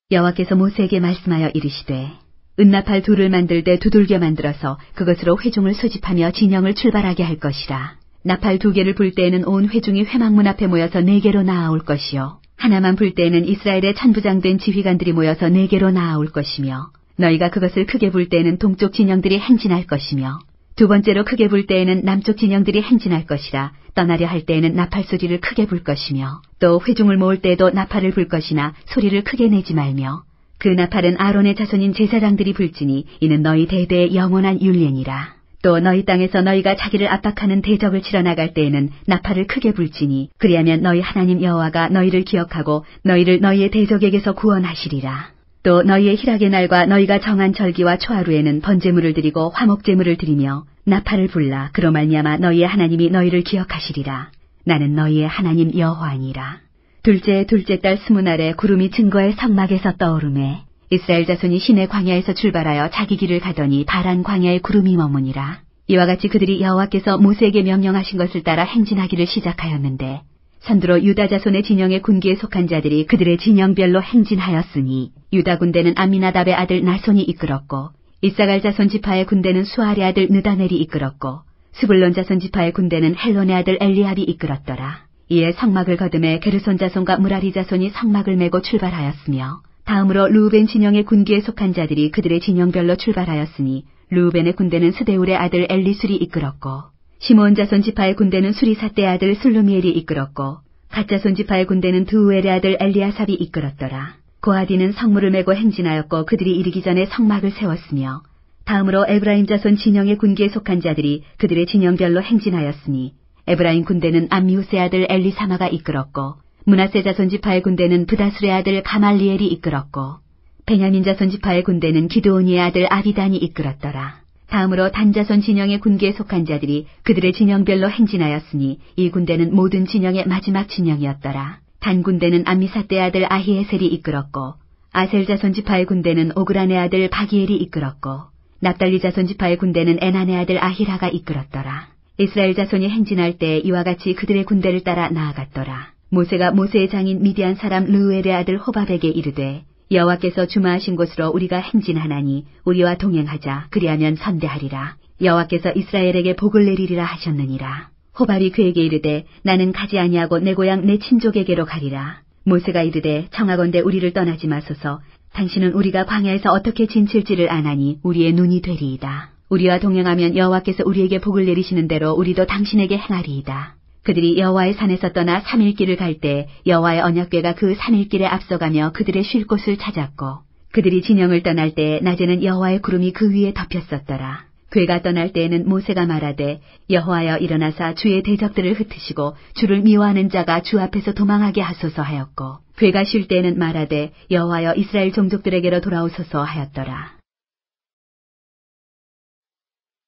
여호와께서 모세에게 말씀하여 이르시되 은나팔 둘을 만들되 두들겨 만들어서 그것으로 회중을 소집하며 진영을 출발하게 할 것이라. 나팔 2개를 불 때에는 온 회중이 회막문 앞에 모여서 4개로 나아올 것이요. 하나만 불 때에는 이스라엘의 천부장된 지휘관들이 모여서 4개로 나아올 것이며 너희가 그것을 크게 불 때에는 동쪽 진영들이 행진할 것이며 두 번째로 크게 불 때에는 남쪽 진영들이 행진할 것이라. 떠나려 할 때에는 나팔 소리를 크게 불 것이며 또 회중을 모을 때에도 나팔을 불 것이나 소리를 크게 내지 말며 그 나팔은 아론의 자손인 제사장들이 불지니 이는 너희 대대의 영원한 율례니라. 또 너희 땅에서 너희가 자기를 압박하는 대적을 치러 나갈 때에는 나팔을 크게 불지니 그리하면 너희 하나님 여호와가 너희를 기억하고 너희를 너희의 대적에게서 구원하시리라. 또 너희의 희락의 날과 너희가 정한 절기와 초하루에는 번제물을 드리고 화목제물을 드리며 나팔을 불라. 그로 말미암아 너희의 하나님이 너희를 기억하시리라. 나는 너희의 하나님 여호와니라. 둘째 달 20날에 구름이 증거의 성막에서 떠오르매 이스라엘 자손이 시내 광야에서 출발하여 자기 길을 가더니 바란 광야에 구름이 머무니라. 이와 같이 그들이 여호와께서 모세에게 명령하신 것을 따라 행진하기를 시작하였는데 선두로 유다 자손의 진영의 군기에 속한 자들이 그들의 진영별로 행진하였으니 유다 군대는 암미나답의 아들 나손이 이끌었고 이사갈 자손 지파의 군대는 수알의 아들 느다넬이 이끌었고 스불론 자손 지파의 군대는 헬론의 아들 엘리압이 이끌었더라. 이에 성막을 거듭해 게르손 자손과 무라리 자손이 성막을 메고 출발하였으며 다음으로 르우벤 진영의 군기에 속한 자들이 그들의 진영별로 출발하였으니 르우벤의 군대는 스데울의 아들 엘리술이 이끌었고 시므온 자손 지파의 군대는 수리사떼의 아들 슬루미엘이 이끌었고 갓 자손 지파의 군대는 드우엘의 아들 엘리아삽이 이끌었더라. 고하디는 성물을 메고 행진하였고 그들이 이르기 전에 성막을 세웠으며 다음으로 에브라임 자손 진영의 군기에 속한 자들이 그들의 진영별로 행진하였으니 에브라임 군대는 암미우스의 아들 엘리사마가 이끌었고 므낫세 자손 지파의 군대는 브다술의 아들 가말리엘이 이끌었고 베냐민 자손 지파의 군대는 기드오니의 아들 아비단이 이끌었더라. 다음으로 단 자손 진영의 군기에 속한 자들이 그들의 진영별로 행진하였으니 이 군대는 모든 진영의 마지막 진영이었더라. 단 군대는 암미사떼의 아들 아히에셀이 이끌었고 아셀 자손 지파의 군대는 오그란의 아들 바기엘이 이끌었고 납달리 자손 지파의 군대는 에난의 아들 아히라가 이끌었더라. 이스라엘 자손이 행진할 때 이와 같이 그들의 군대를 따라 나아갔더라. 모세가 모세의 장인 미디안 사람 르우엘의 아들 호밥에게 이르되 여호와께서 주마하신 곳으로 우리가 행진하나니 우리와 동행하자. 그리하면 선대하리라. 여호와께서 이스라엘에게 복을 내리리라 하셨느니라. 호밥이 그에게 이르되 나는 가지 아니하고 내 고향 내 친족에게로 가리라. 모세가 이르되 청하건대 우리를 떠나지 마소서. 당신은 우리가 광야에서 어떻게 진칠지를 아나니 우리의 눈이 되리이다. 우리와 동행하면 여호와께서 우리에게 복을 내리시는 대로 우리도 당신에게 행하리이다. 그들이 여호와의 산에서 떠나 3일 길을 갈 때 여호와의 언약궤가 그 3일 길에 앞서가며 그들의 쉴 곳을 찾았고 그들이 진영을 떠날 때 낮에는 여호와의 구름이 그 위에 덮였었더라. 괴가 떠날 때에는 모세가 말하되 여호와여 일어나사 주의 대적들을 흩으시고 주를 미워하는 자가 주 앞에서 도망하게 하소서 하였고 괴가 쉴 때에는 말하되 여호와여 이스라엘 종족들에게로 돌아오소서 하였더라.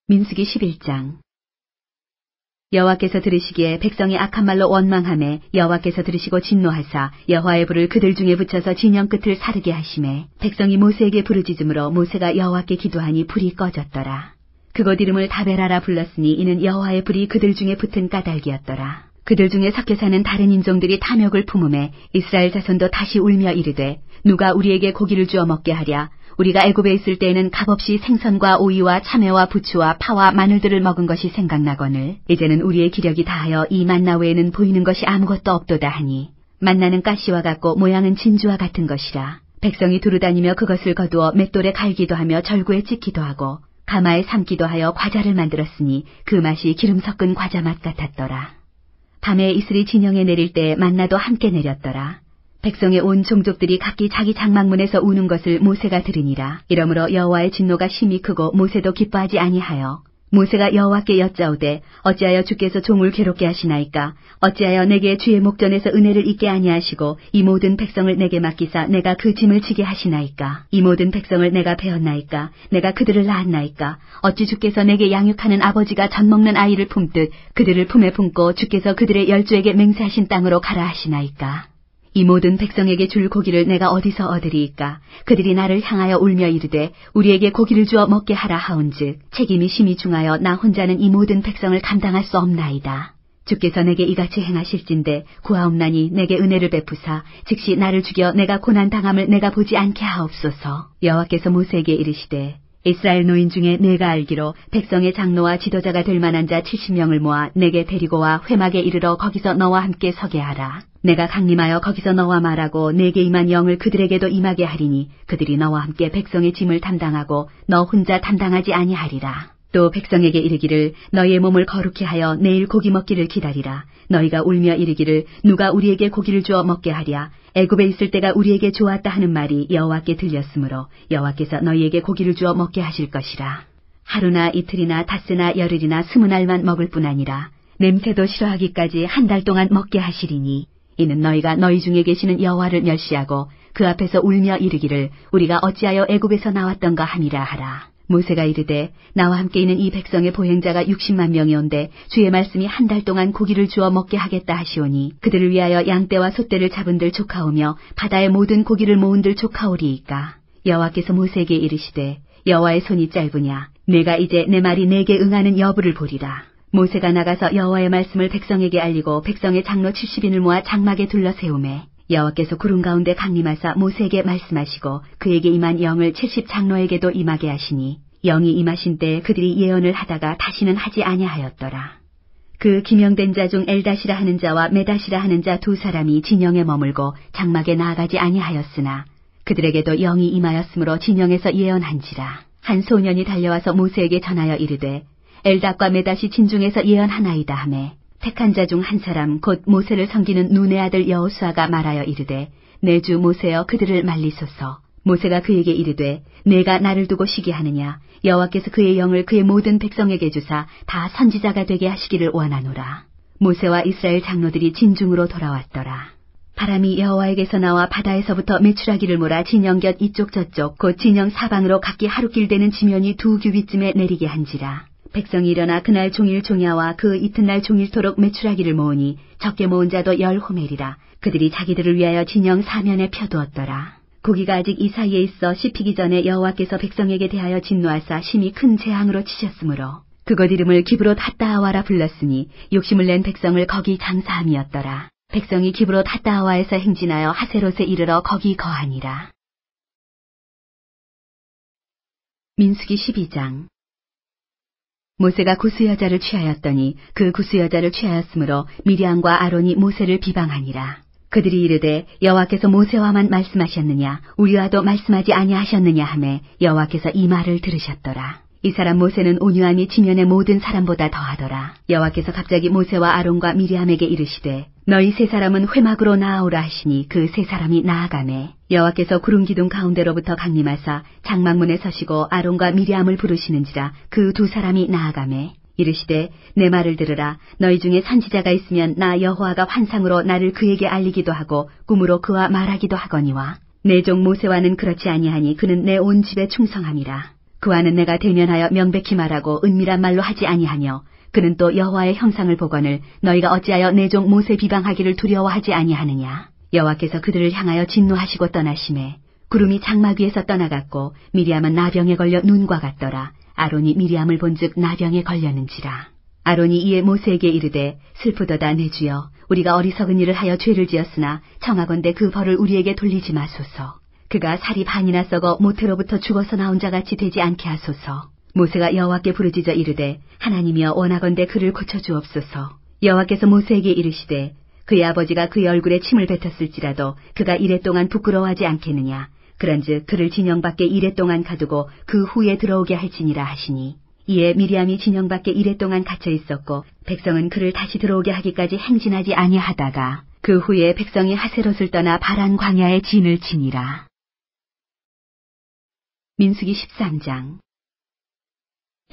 민수기 11장. 여호와께서 들으시기에 백성이 악한 말로 원망하매 여호와께서 들으시고 진노하사 여호와의 불을 그들 중에 붙여서 진영 끝을 사르게 하시매 백성이 모세에게 부르짖음으로 모세가 여호와께 기도하니 불이 꺼졌더라. 그곳 이름을 다베라라 불렀으니 이는 여호와의 불이 그들 중에 붙은 까닭이었더라. 그들 중에 섞여 사는 다른 인종들이 탐욕을 품음에 이스라엘 자손도 다시 울며 이르되 누가 우리에게 고기를 주어 먹게 하랴. 우리가 애굽에 있을 때에는 값없이 생선과 오이와 참외와 부추와 파와 마늘들을 먹은 것이 생각나거늘 이제는 우리의 기력이 다하여 이 만나 외에는 보이는 것이 아무것도 없도다 하니 만나는 가시와 같고 모양은 진주와 같은 것이라. 백성이 두루다니며 그것을 거두어 맷돌에 갈기도 하며 절구에 찍기도 하고 가마에 삶기도 하여 과자를 만들었으니 그 맛이 기름 섞은 과자 맛 같았더라. 밤에 이슬이 진영에 내릴 때 만나도 함께 내렸더라. 백성의 온 종족들이 각기 자기 장막문에서 우는 것을 모세가 들으니라. 이러므로 여호와의 진노가 심히 크고 모세도 기뻐하지 아니하여 모세가 여호와께 여짜오되 어찌하여 주께서 종을 괴롭게 하시나이까? 어찌하여 내게 주의 목전에서 은혜를 잊게 아니하시고 이 모든 백성을 내게 맡기사 내가 그 짐을 지게 하시나이까? 이 모든 백성을 내가 배웠나이까? 내가 그들을 낳았나이까? 어찌 주께서 내게 양육하는 아버지가 젖 먹는 아이를 품듯 그들을 품에 품고 주께서 그들의 열조에게 맹세하신 땅으로 가라 하시나이까? 이 모든 백성에게 줄 고기를 내가 어디서 얻으리이까? 그들이 나를 향하여 울며 이르되 우리에게 고기를 주어 먹게 하라 하온즉 책임이 심히 중하여 나 혼자는 이 모든 백성을 감당할 수 없나이다. 주께서 내게 이같이 행하실진대 구하옵나니 내게 은혜를 베푸사 즉시 나를 죽여 내가 고난 당함을 내가 보지 않게 하옵소서. 여호와께서 모세에게 이르시되 이스라엘 노인 중에 내가 알기로 백성의 장로와 지도자가 될 만한 자 70명을 모아 내게 데리고 와 회막에 이르러 거기서 너와 함께 서게 하라. 내가 강림하여 거기서 너와 말하고 내게 임한 영을 그들에게도 임하게 하리니 그들이 너와 함께 백성의 짐을 담당하고 너 혼자 담당하지 아니하리라. 또 백성에게 이르기를 너희의 몸을 거룩히 하여 내일 고기 먹기를 기다리라. 너희가 울며 이르기를 누가 우리에게 고기를 주어 먹게 하랴. 애굽에 있을 때가 우리에게 좋았다 하는 말이 여호와께 들렸으므로 여호와께서 너희에게 고기를 주어 먹게 하실 것이라. 하루나 이틀이나 닷새나 열흘이나 20날만 먹을 뿐 아니라 냄새도 싫어하기까지 한 달 동안 먹게 하시리니 이는 너희가 너희 중에 계시는 여호와를 멸시하고 그 앞에서 울며 이르기를 우리가 어찌하여 애굽에서 나왔던가 함이라 하라. 모세가 이르되 나와 함께 있는 이 백성의 보행자가 60만 명이 온데 주의 말씀이 한 달 동안 고기를 주어 먹게 하겠다 하시오니 그들을 위하여 양떼와 소떼를 잡은들 조카오며 바다의 모든 고기를 모은들 조카오리이까. 여호와께서 모세에게 이르시되 여호와의 손이 짧으냐 내가 이제 내 말이 내게 응하는 여부를 보리라. 모세가 나가서 여호와의 말씀을 백성에게 알리고 백성의 장로 70인을 모아 장막에 둘러 세우매 여호와께서 구름 가운데 강림하사 모세에게 말씀하시고 그에게 임한 영을 70 장로에게도 임하게 하시니 영이 임하신 때 그들이 예언을 하다가 다시는 하지 아니하였더라. 그 기명된 자 중 엘다시라 하는 자와 메다시라 하는 자 두 사람이 진영에 머물고 장막에 나아가지 아니하였으나 그들에게도 영이 임하였으므로 진영에서 예언한지라. 한 소년이 달려와서 모세에게 전하여 이르되 엘닷과 메닷이 진중에서 예언하나이다 하매 택한 자 중 한 사람 곧 모세를 섬기는 눈의 아들 여호수아가 말하여 이르되 내 주 모세여 그들을 말리소서. 모세가 그에게 이르되 내가 나를 두고 쉬게 하느냐. 여호와께서 그의 영을 그의 모든 백성에게 주사 다 선지자가 되게 하시기를 원하노라. 모세와 이스라엘 장로들이 진중으로 돌아왔더라. 바람이 여호와에게서 나와 바다에서부터 메추라기를 몰아 진영 곁 이쪽 저쪽 곧 진영 사방으로 각기 하루길 되는 지면이 2규빗쯤에 내리게 한지라. 백성이 일어나 그날 종일 종야와 그 이튿날 종일토록 메추라기를 모으니 적게 모은 자도 10호멜이라. 그들이 자기들을 위하여 진영 사면에 펴두었더라. 고기가 아직 이 사이에 있어 씹히기 전에 여호와께서 백성에게 대하여 진노하사 심히 큰 재앙으로 치셨으므로 그곳 이름을 기브롯 핫다하와라 불렀으니 욕심을 낸 백성을 거기 장사함이었더라. 백성이 기브롯 핫다하와에서 행진하여 하세롯에 이르러 거기 거하니라. 민수기 12장. 모세가 구스 여자를 취하였더니 그 구스 여자를 취하였으므로 미리암과 아론이 모세를 비방하니라. 그들이 이르되 여호와께서 모세와만 말씀하셨느냐 우리와도 말씀하지 아니하셨느냐 하매 여호와께서 이 말을 들으셨더라. 이 사람 모세는 온유함이 지면의 모든 사람보다 더하더라. 여호와께서 갑자기 모세와 아론과 미리암에게 이르시되 너희 세 사람은 회막으로 나아오라 하시니 그 세 사람이 나아가매 여호와께서 구름 기둥 가운데로부터 강림하사 장막문에 서시고 아론과 미리암을 부르시는지라 그 두 사람이 나아가매 이르시되 내 말을 들으라. 너희 중에 선지자가 있으면 나 여호와가 환상으로 나를 그에게 알리기도 하고 꿈으로 그와 말하기도 하거니와 내 종 모세와는 그렇지 아니하니 그는 내 온 집에 충성함이라. 그와는 내가 대면하여 명백히 말하고 은밀한 말로 하지 아니하며 그는 또 여호와의 형상을 보거늘 너희가 어찌하여 내 종 모세 비방하기를 두려워하지 아니하느냐. 여호와께서 그들을 향하여 진노하시고 떠나심에 구름이 장막 위에서 떠나갔고 미리암은 나병에 걸려 눈과 같더라. 아론이 미리암을 본즉 나병에 걸렸는지라. 아론이 이에 모세에게 이르되 슬프도다 내 주여 우리가 어리석은 일을 하여 죄를 지었으나 청하건대 그 벌을 우리에게 돌리지 마소서. 그가 살이 반이나 썩어 모태로부터 죽어서 나온 자같이 되지 않게 하소서. 모세가 여호와께 부르짖어 이르되 하나님이여 원하건대 그를 고쳐주옵소서. 여호와께서 모세에게 이르시되 그의 아버지가 그의 얼굴에 침을 뱉었을지라도 그가 이랫동안 부끄러워하지 않겠느냐. 그런즉 그를 진영 밖에 이랫동안 가두고 그 후에 들어오게 할지니라 하시니 이에 미리암이 진영 밖에 이랫동안 갇혀 있었고 백성은 그를 다시 들어오게 하기까지 행진하지 아니하다가 그 후에 백성이 하세롯을 떠나 바란 광야에 진을 치니라. 민수기 13장.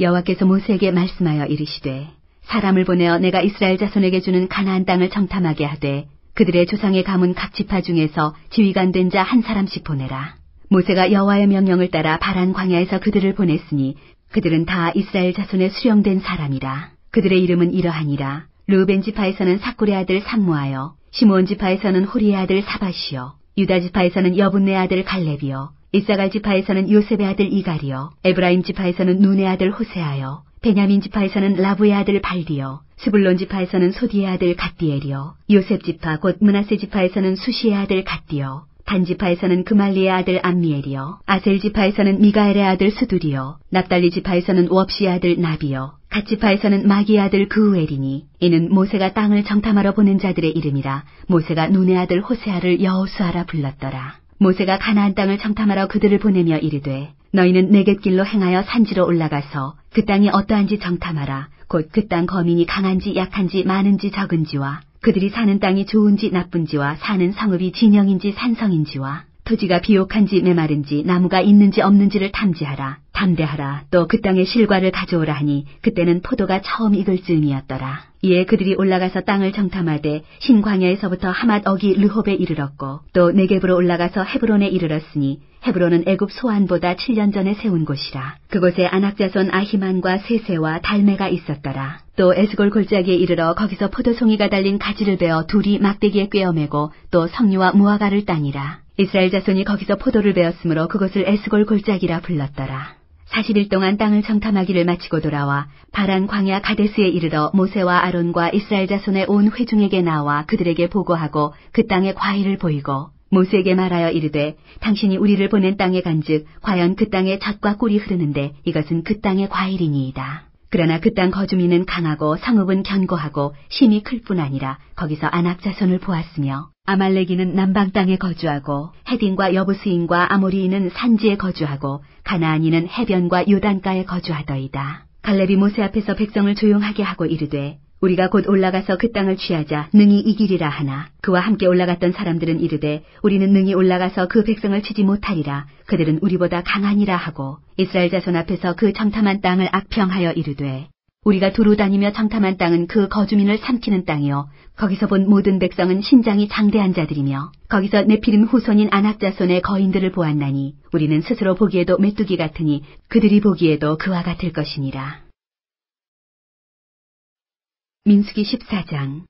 여호와께서 모세에게 말씀하여 이르시되 사람을 보내어 내가 이스라엘 자손에게 주는 가나안 땅을 정탐하게 하되 그들의 조상의 가문 각 지파 중에서 지휘관 된 자 한 사람씩 보내라. 모세가 여호와의 명령을 따라 바란 광야에서 그들을 보냈으니 그들은 다 이스라엘 자손의 수령된 사람이라. 그들의 이름은 이러하니라. 르우벤 지파에서는 삭굴의 아들 삼무하여, 시므온 지파에서는 호리의 아들 사밧이요, 유다 지파에서는 여분네 아들 갈렙이요, 이사갈 지파에서는 요셉의 아들 이갈이요, 에브라임 지파에서는 눈의 아들 호세아요, 베냐민 지파에서는 라부의 아들 발디요, 스불론 지파에서는 소디의 아들 갓디엘이요, 요셉 지파 곧 므낫세 지파에서는 수시의 아들 갓디요, 단 지파에서는 그말리의 아들 암미엘이요, 아셀 지파에서는 미가엘의 아들 수두리요, 납달리 지파에서는 웁시의 아들 나비요, 갓 지파에서는 마기의 아들 그우엘이니 이는 모세가 땅을 정탐하러 보낸 자들의 이름이라. 모세가 눈의 아들 호세아를 여호수아라 불렀더라. 모세가 가나안 땅을 정탐하러 그들을 보내며 이르되 너희는 네겝길로 행하여 산지로 올라가서 그 땅이 어떠한지 정탐하라. 곧 그 땅 거민이 강한지 약한지 많은지 적은지와 그들이 사는 땅이 좋은지 나쁜지와 사는 성읍이 진영인지 산성인지와 토지가 비옥한지 메마른지 나무가 있는지 없는지를 탐지하라. 담대하라. 또 그 땅의 실과를 가져오라 하니 그때는 포도가 처음 익을 즈음이었더라. 이에 그들이 올라가서 땅을 정탐하되 신광야에서부터 하맛 어기 르홉에 이르렀고 또 네겝으로 올라가서 헤브론에 이르렀으니 헤브론은 애굽 소안보다 7년 전에 세운 곳이라. 그곳에 아낙자손 아히만과 세세와 달메가 있었더라. 또 에스골 골짜기에 이르러 거기서 포도송이가 달린 가지를 베어 둘이 막대기에 꿰어매고 또 석류와 무화과를 따니라. 이스라엘 자손이 거기서 포도를 베었으므로 그것을 에스골 골짜기라 불렀더라. 40일 동안 땅을 정탐하기를 마치고 돌아와 바란 광야 가데스에 이르러 모세와 아론과 이스라엘 자손의 온 회중에게 나와 그들에게 보고하고 그 땅의 과일을 보이고 모세에게 말하여 이르되 당신이 우리를 보낸 땅에 간즉 과연 그 땅에 젖과 꿀이 흐르는데 이것은 그 땅의 과일이니이다. 그러나 그 땅 거주민은 강하고 성읍은 견고하고 힘이 클 뿐 아니라 거기서 아낙 자손을 보았으며 아말렉인은 남방 땅에 거주하고 헤딘과 여부스인과 아모리인은 산지에 거주하고 가나안인은 해변과 요단가에 거주하더이다. 갈렙이 모세 앞에서 백성을 조용하게 하고 이르되 우리가 곧 올라가서 그 땅을 취하자 능히 이기리라 하나 그와 함께 올라갔던 사람들은 이르되 우리는 능히 올라가서 그 백성을 치지 못하리라. 그들은 우리보다 강하니라 하고 이스라엘 자손 앞에서 그 정탐한 땅을 악평하여 이르되 우리가 두루 다니며 정탐한 땅은 그 거주민을 삼키는 땅이요 거기서 본 모든 백성은 신장이 장대한 자들이며 거기서 네피림 후손인 아낙 자손의 거인들을 보았나니 우리는 스스로 보기에도 메뚜기 같으니 그들이 보기에도 그와 같을 것이니라. 민수기 14장.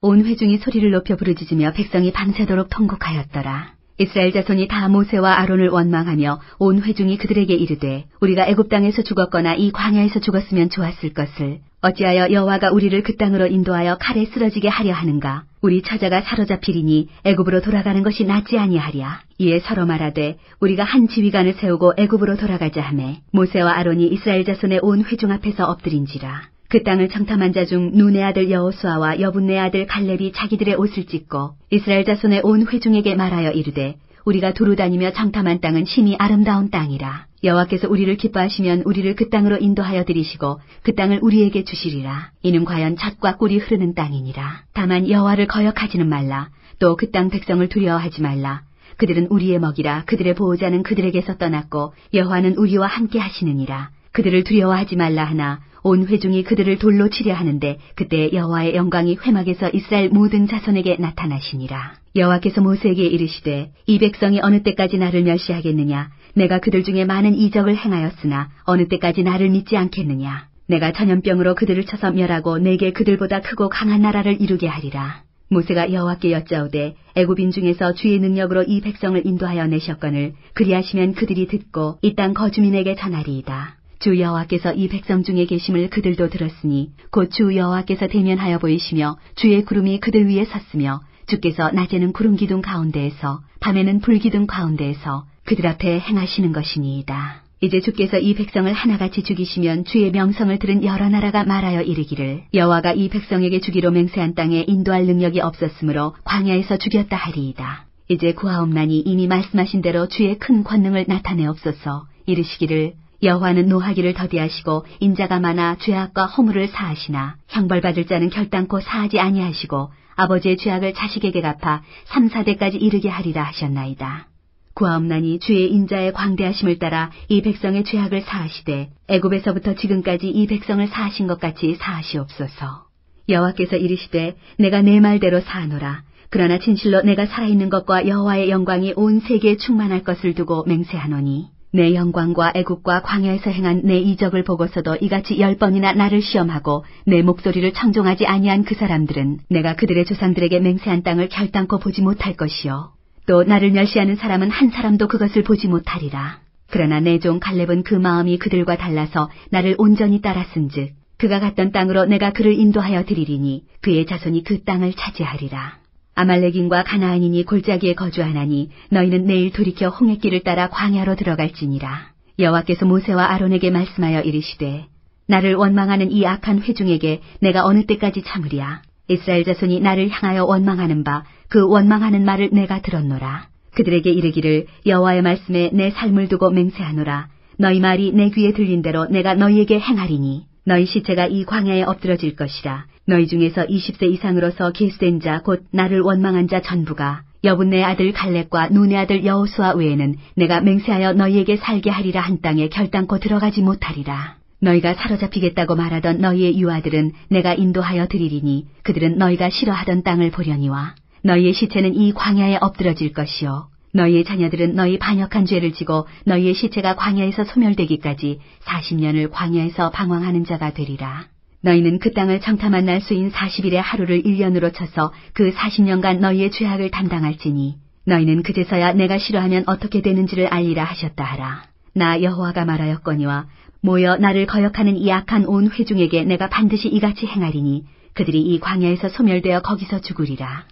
온 회중이 소리를 높여 부르짖으며 백성이 밤새도록 통곡하였더라. 이스라엘 자손이 다 모세와 아론을 원망하며 온 회중이 그들에게 이르되 우리가 애굽 땅에서 죽었거나 이 광야에서 죽었으면 좋았을 것을 어찌하여 여호와가 우리를 그 땅으로 인도하여 칼에 쓰러지게 하려 하는가. 우리 처자가 사로잡히리니 애굽으로 돌아가는 것이 낫지 아니하랴. 이에 서로 말하되 우리가 한 지휘관을 세우고 애굽으로 돌아가자 하매 모세와 아론이 이스라엘 자손의 온 회중 앞에서 엎드린지라. 그 땅을 정탐한 자 중 눈의 아들 여호수아와 여분네 아들 갈렙이 자기들의 옷을 찢고 이스라엘 자손의 온 회중에게 말하여 이르되 우리가 두루 다니며 정탐한 땅은 심히 아름다운 땅이라. 여호와께서 우리를 기뻐하시면 우리를 그 땅으로 인도하여 들이시고 그 땅을 우리에게 주시리라. 이는 과연 젖과 꿀이 흐르는 땅이니라. 다만 여호와를 거역하지는 말라. 또 그 땅 백성을 두려워하지 말라. 그들은 우리의 먹이라. 그들의 보호자는 그들에게서 떠났고 여호와는 우리와 함께 하시느니라. 그들을 두려워하지 말라 하나 온 회중이 그들을 돌로 치려 하는데 그때 여호와의 영광이 회막에서 이스라엘 모든 자손에게 나타나시니라. 여호와께서 모세에게 이르시되 이 백성이 어느 때까지 나를 멸시하겠느냐. 내가 그들 중에 많은 이적을 행하였으나 어느 때까지 나를 믿지 않겠느냐. 내가 전염병으로 그들을 쳐서 멸하고 내게 그들보다 크고 강한 나라를 이루게 하리라. 모세가 여호와께 여짜오되 애굽인 중에서 주의 능력으로 이 백성을 인도하여 내셨거늘 그리하시면 그들이 듣고 이 땅 거주민에게 전하리이다. 주 여호와께서 이 백성 중에 계심을 그들도 들었으니 곧 주 여호와께서 대면하여 보이시며 주의 구름이 그들 위에 섰으며 주께서 낮에는 구름 기둥 가운데에서 밤에는 불 기둥 가운데에서 그들 앞에 행하시는 것이니이다. 이제 주께서 이 백성을 하나같이 죽이시면 주의 명성을 들은 여러 나라가 말하여 이르기를 여호와가 이 백성에게 주기로 맹세한 땅에 인도할 능력이 없었으므로 광야에서 죽였다 하리이다. 이제 구하옵나니 이미 말씀하신 대로 주의 큰 권능을 나타내옵소서. 이르시기를 여호와는 노하기를 더디하시고 인자가 많아 죄악과 허물을 사하시나 형벌받을 자는 결단코 사하지 아니하시고 아버지의 죄악을 자식에게 갚아 3, 4대까지 이르게 하리라 하셨나이다. 구하옵나니 주의 인자의 광대하심을 따라 이 백성의 죄악을 사하시되 애굽에서부터 지금까지 이 백성을 사하신 것 같이 사하시옵소서. 여호와께서 이르시되 내가 내 말대로 사하노라. 그러나 진실로 내가 살아있는 것과 여호와의 영광이 온 세계에 충만할 것을 두고 맹세하노니 내 영광과 애굽과 광야에서 행한 내 이적을 보고서도 이같이 10번이나 나를 시험하고 내 목소리를 청종하지 아니한 그 사람들은 내가 그들의 조상들에게 맹세한 땅을 결단코 보지 못할 것이요 또 나를 멸시하는 사람은 한 사람도 그것을 보지 못하리라. 그러나 내 종 갈렙은 그 마음이 그들과 달라서 나를 온전히 따랐은즉 그가 갔던 땅으로 내가 그를 인도하여 드리리니 그의 자손이 그 땅을 차지하리라. 아말렉인과 가나안인이 골짜기에 거주하나니 너희는 내일 돌이켜 홍해길을 따라 광야로 들어갈지니라. 여호와께서 모세와 아론에게 말씀하여 이르시되 나를 원망하는 이 악한 회중에게 내가 어느 때까지 참으랴. 이스라엘 자손이 나를 향하여 원망하는 바 그 원망하는 말을 내가 들었노라. 그들에게 이르기를 여호와의 말씀에 내 삶을 두고 맹세하노라. 너희 말이 내 귀에 들린 대로 내가 너희에게 행하리니 너희 시체가 이 광야에 엎드러질 것이라. 너희 중에서 20세 이상으로서 계수된 자 곧 나를 원망한 자 전부가 여분네 아들 갈렙과 눈의 아들 여호수아 외에는 내가 맹세하여 너희에게 살게 하리라 한 땅에 결단코 들어가지 못하리라. 너희가 사로잡히겠다고 말하던 너희의 유아들은 내가 인도하여 드리리니 그들은 너희가 싫어하던 땅을 보려니와 너희의 시체는 이 광야에 엎드러질 것이요 너희의 자녀들은 너희 반역한 죄를 지고 너희의 시체가 광야에서 소멸되기까지 40년을 광야에서 방황하는 자가 되리라. 너희는 그 땅을 정탐한 날 수인 40일의 하루를 1년으로 쳐서 그 40년간 너희의 죄악을 담당할지니 너희는 그제서야 내가 싫어하면 어떻게 되는지를 알리라 하셨다 하라. 나 여호와가 말하였거니와 모여 나를 거역하는 이 악한 온 회중에게 내가 반드시 이같이 행하리니 그들이 이 광야에서 소멸되어 거기서 죽으리라.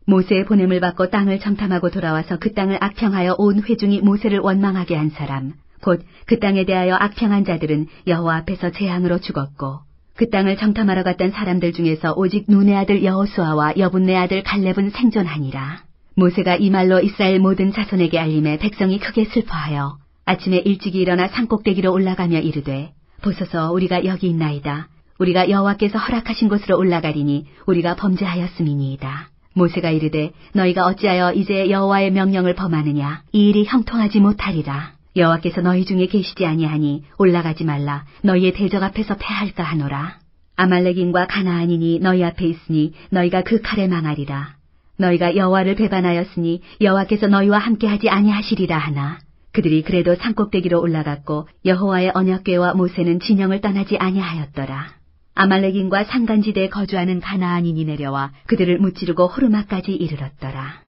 모세의 보냄을 받고 땅을 정탐하고 돌아와서 그 땅을 악평하여 온 회중이 모세를 원망하게 한 사람 곧 그 땅에 대하여 악평한 자들은 여호와 앞에서 재앙으로 죽었고 그 땅을 정탐하러 갔던 사람들 중에서 오직 눈의 아들 여호수아와 여분네 아들 갈렙은 생존하니라. 모세가 이 말로 이스라엘 모든 자손에게 알림해 백성이 크게 슬퍼하여 아침에 일찍이 일어나 산꼭대기로 올라가며 이르되 보소서 우리가 여기 있나이다. 우리가 여호와께서 허락하신 곳으로 올라가리니 우리가 범죄하였음이니이다. 모세가 이르되 너희가 어찌하여 이제 여호와의 명령을 범하느냐. 이 일이 형통하지 못하리라. 여호와께서 너희 중에 계시지 아니하니 올라가지 말라. 너희의 대적 앞에서 패할까 하노라. 아말렉인과 가나안인이 너희 앞에 있으니 너희가 그 칼에 망하리라. 너희가 여호와를 배반하였으니 여호와께서 너희와 함께하지 아니하시리라 하나. 그들이 그래도 산꼭대기로 올라갔고 여호와의 언약궤와 모세는 진영을 떠나지 아니하였더라. 아말렉인과 산간지대에 거주하는 가나안인이 내려와 그들을 무찌르고 호르마까지 이르렀더라.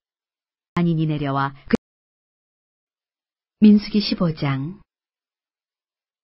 가나안인이 내려와 민수기 15장.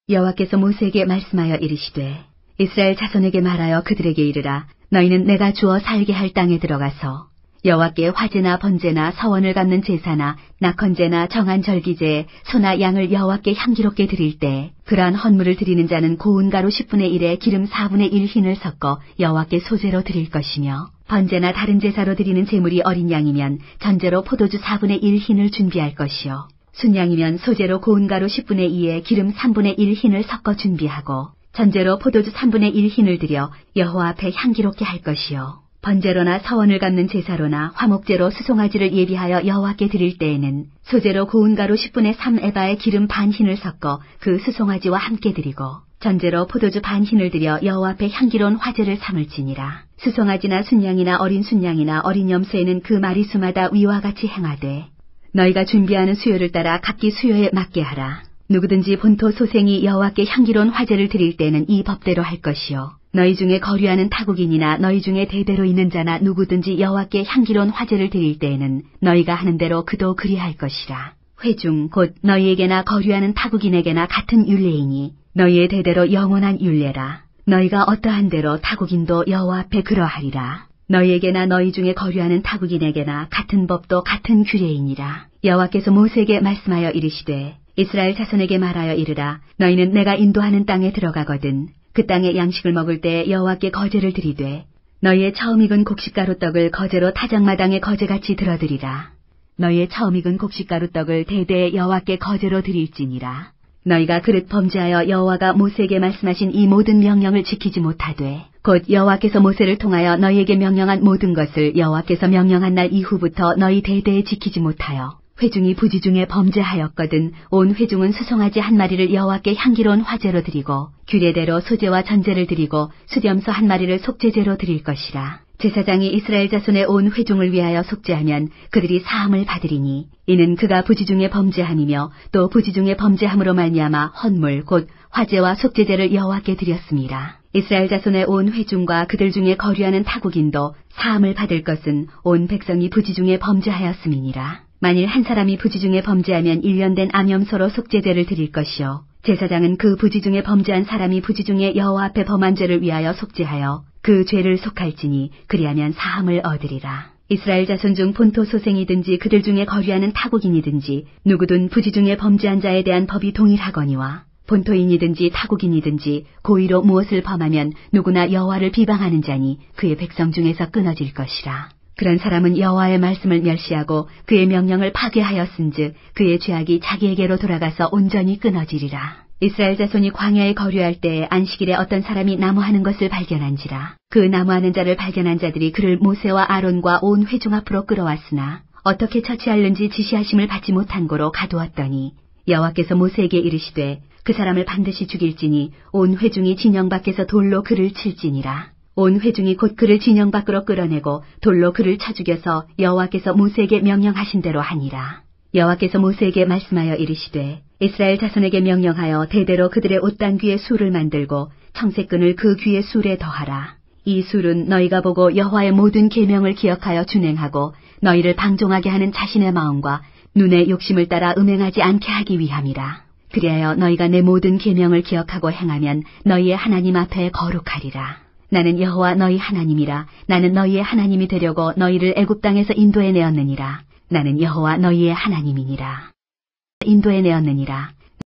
여호와께서 모세에게 말씀하여 이르시되 이스라엘 자손에게 말하여 그들에게 이르라. 너희는 내가 주어 살게 할 땅에 들어가서 여호와께 화제나 번제나 서원을 갚는 제사나 낙헌제나 정한 절기제에 소나 양을 여호와께 향기롭게 드릴 때 그러한 헌물을 드리는 자는 고운 가루 10분의 1에 기름 4분의 1 흰을 섞어 여호와께 소제로 드릴 것이며 번제나 다른 제사로 드리는 제물이 어린 양이면 전제로 포도주 4분의 1 흰을 준비할 것이요. 순양이면 소제로 고운 가루 10분의 2에 기름 3분의 1 흰을 섞어 준비하고 전제로 포도주 3분의 1 흰을 들여 여호와 앞에 향기롭게 할 것이요. 번제로나 서원을 갚는 제사로나 화목제로 수송아지를 예비하여 여호와께 드릴 때에는 소제로 고운 가루 10분의 3 에바에 기름 반 흰을 섞어 그 수송아지와 함께 드리고 전제로 포도주 반 흰을 들여 여호와 앞에 향기로운 화제를 삼을지니라. 수송아지나 순양이나 어린 순양이나 어린 염소에는 그 마리수마다 위와 같이 행하되 너희가 준비하는 수요를 따라 각기 수요에 맞게 하라. 누구든지 본토 소생이 여호와께 향기로운 화제를 드릴 때는 이 법대로 할 것이요. 너희 중에 거류하는 타국인이나 너희 중에 대대로 있는 자나 누구든지 여호와께 향기로운 화제를 드릴 때에는 너희가 하는 대로 그도 그리할 것이라. 회중 곧 너희에게나 거류하는 타국인에게나 같은 율례이니 너희의 대대로 영원한 율례라. 너희가 어떠한 대로 타국인도 여호와 앞에 그러하리라. 너희에게나 너희 중에 거류하는 타국인에게나 같은 법도 같은 규례이니라. 여호와께서 모세에게 말씀하여 이르시되 이스라엘 자손에게 말하여 이르라. 너희는 내가 인도하는 땅에 들어가거든 그 땅의 양식을 먹을 때 여호와께 거제를 드리되 너희의 처음 익은 곡식가루 떡을 거제로 타작마당에 거제같이 들어드리라. 너희의 처음 익은 곡식가루 떡을 대대에 여호와께 거제로 드릴지니라. 너희가 그릇 범죄하여 여호와가 모세에게 말씀하신 이 모든 명령을 지키지 못하되 곧 여호와께서 모세를 통하여 너희에게 명령한 모든 것을 여호와께서 명령한 날 이후부터 너희 대대에 지키지 못하여 회중이 부지 중에 범죄하였거든 온 회중은 수송아지 한 마리를 여호와께 향기로운 화제로 드리고 규례대로 소제와 전제를 드리고 수렴소 한 마리를 속죄제로 드릴 것이라. 제사장이 이스라엘 자손의 온 회중을 위하여 속죄하면 그들이 사함을 받으리니 이는 그가 부지 중에 범죄함이며 또 부지 중에 범죄함으로 말미암아 헌물 곧 화제와 속죄제를 여호와께 드렸습니다. 이스라엘 자손의 온 회중과 그들 중에 거류하는 타국인도 사함을 받을 것은 온 백성이 부지 중에 범죄하였음이니라. 만일 한 사람이 부지 중에 범죄하면 1년 된 암염소로 속죄제를 드릴 것이요. 제사장은 그 부지 중에 범죄한 사람이 부지 중에 여호와 앞에 범한 죄를 위하여 속죄하여 그 죄를 속할지니 그리하면 사함을 얻으리라. 이스라엘 자손 중 본토 소생이든지 그들 중에 거류하는 타국인이든지 누구든 부지 중에 범죄한 자에 대한 법이 동일하거니와 본토인이든지 타국인이든지 고의로 무엇을 범하면 누구나 여호와를 비방하는 자니 그의 백성 중에서 끊어질 것이라. 그런 사람은 여호와의 말씀을 멸시하고 그의 명령을 파괴하였은즉 그의 죄악이 자기에게로 돌아가서 온전히 끊어지리라. 이스라엘 자손이 광야에 거류할 때에 안식일에 어떤 사람이 나무하는 것을 발견한지라. 그 나무하는 자를 발견한 자들이 그를 모세와 아론과 온 회중 앞으로 끌어왔으나 어떻게 처치하는지 지시하심을 받지 못한 고로 가두었더니 여호와께서 모세에게 이르시되 그 사람을 반드시 죽일지니 온 회중이 진영 밖에서 돌로 그를 칠지니라. 온 회중이 곧 그를 진영 밖으로 끌어내고 돌로 그를 쳐 죽여서 여호와께서 모세에게 명령하신 대로 하니라. 여호와께서 모세에게 말씀하여 이르시되 이스라엘 자손에게 명령하여 대대로 그들의 옷단귀에 술을 만들고 청색끈을 그 귀의 술에 더하라. 이 술은 너희가 보고 여호와의 모든 계명을 기억하여 준행하고 너희를 방종하게 하는 자신의 마음과 눈의 욕심을 따라 음행하지 않게 하기 위함이라. 그리하여 너희가 내 모든 계명을 기억하고 행하면 너희의 하나님 앞에 거룩하리라. 나는 여호와 너희 하나님이라. 나는 너희의 하나님이 되려고 너희를 애굽 땅에서 인도해 내었느니라. 나는 여호와 너희의 하나님이니라. 인도해 내었느니라.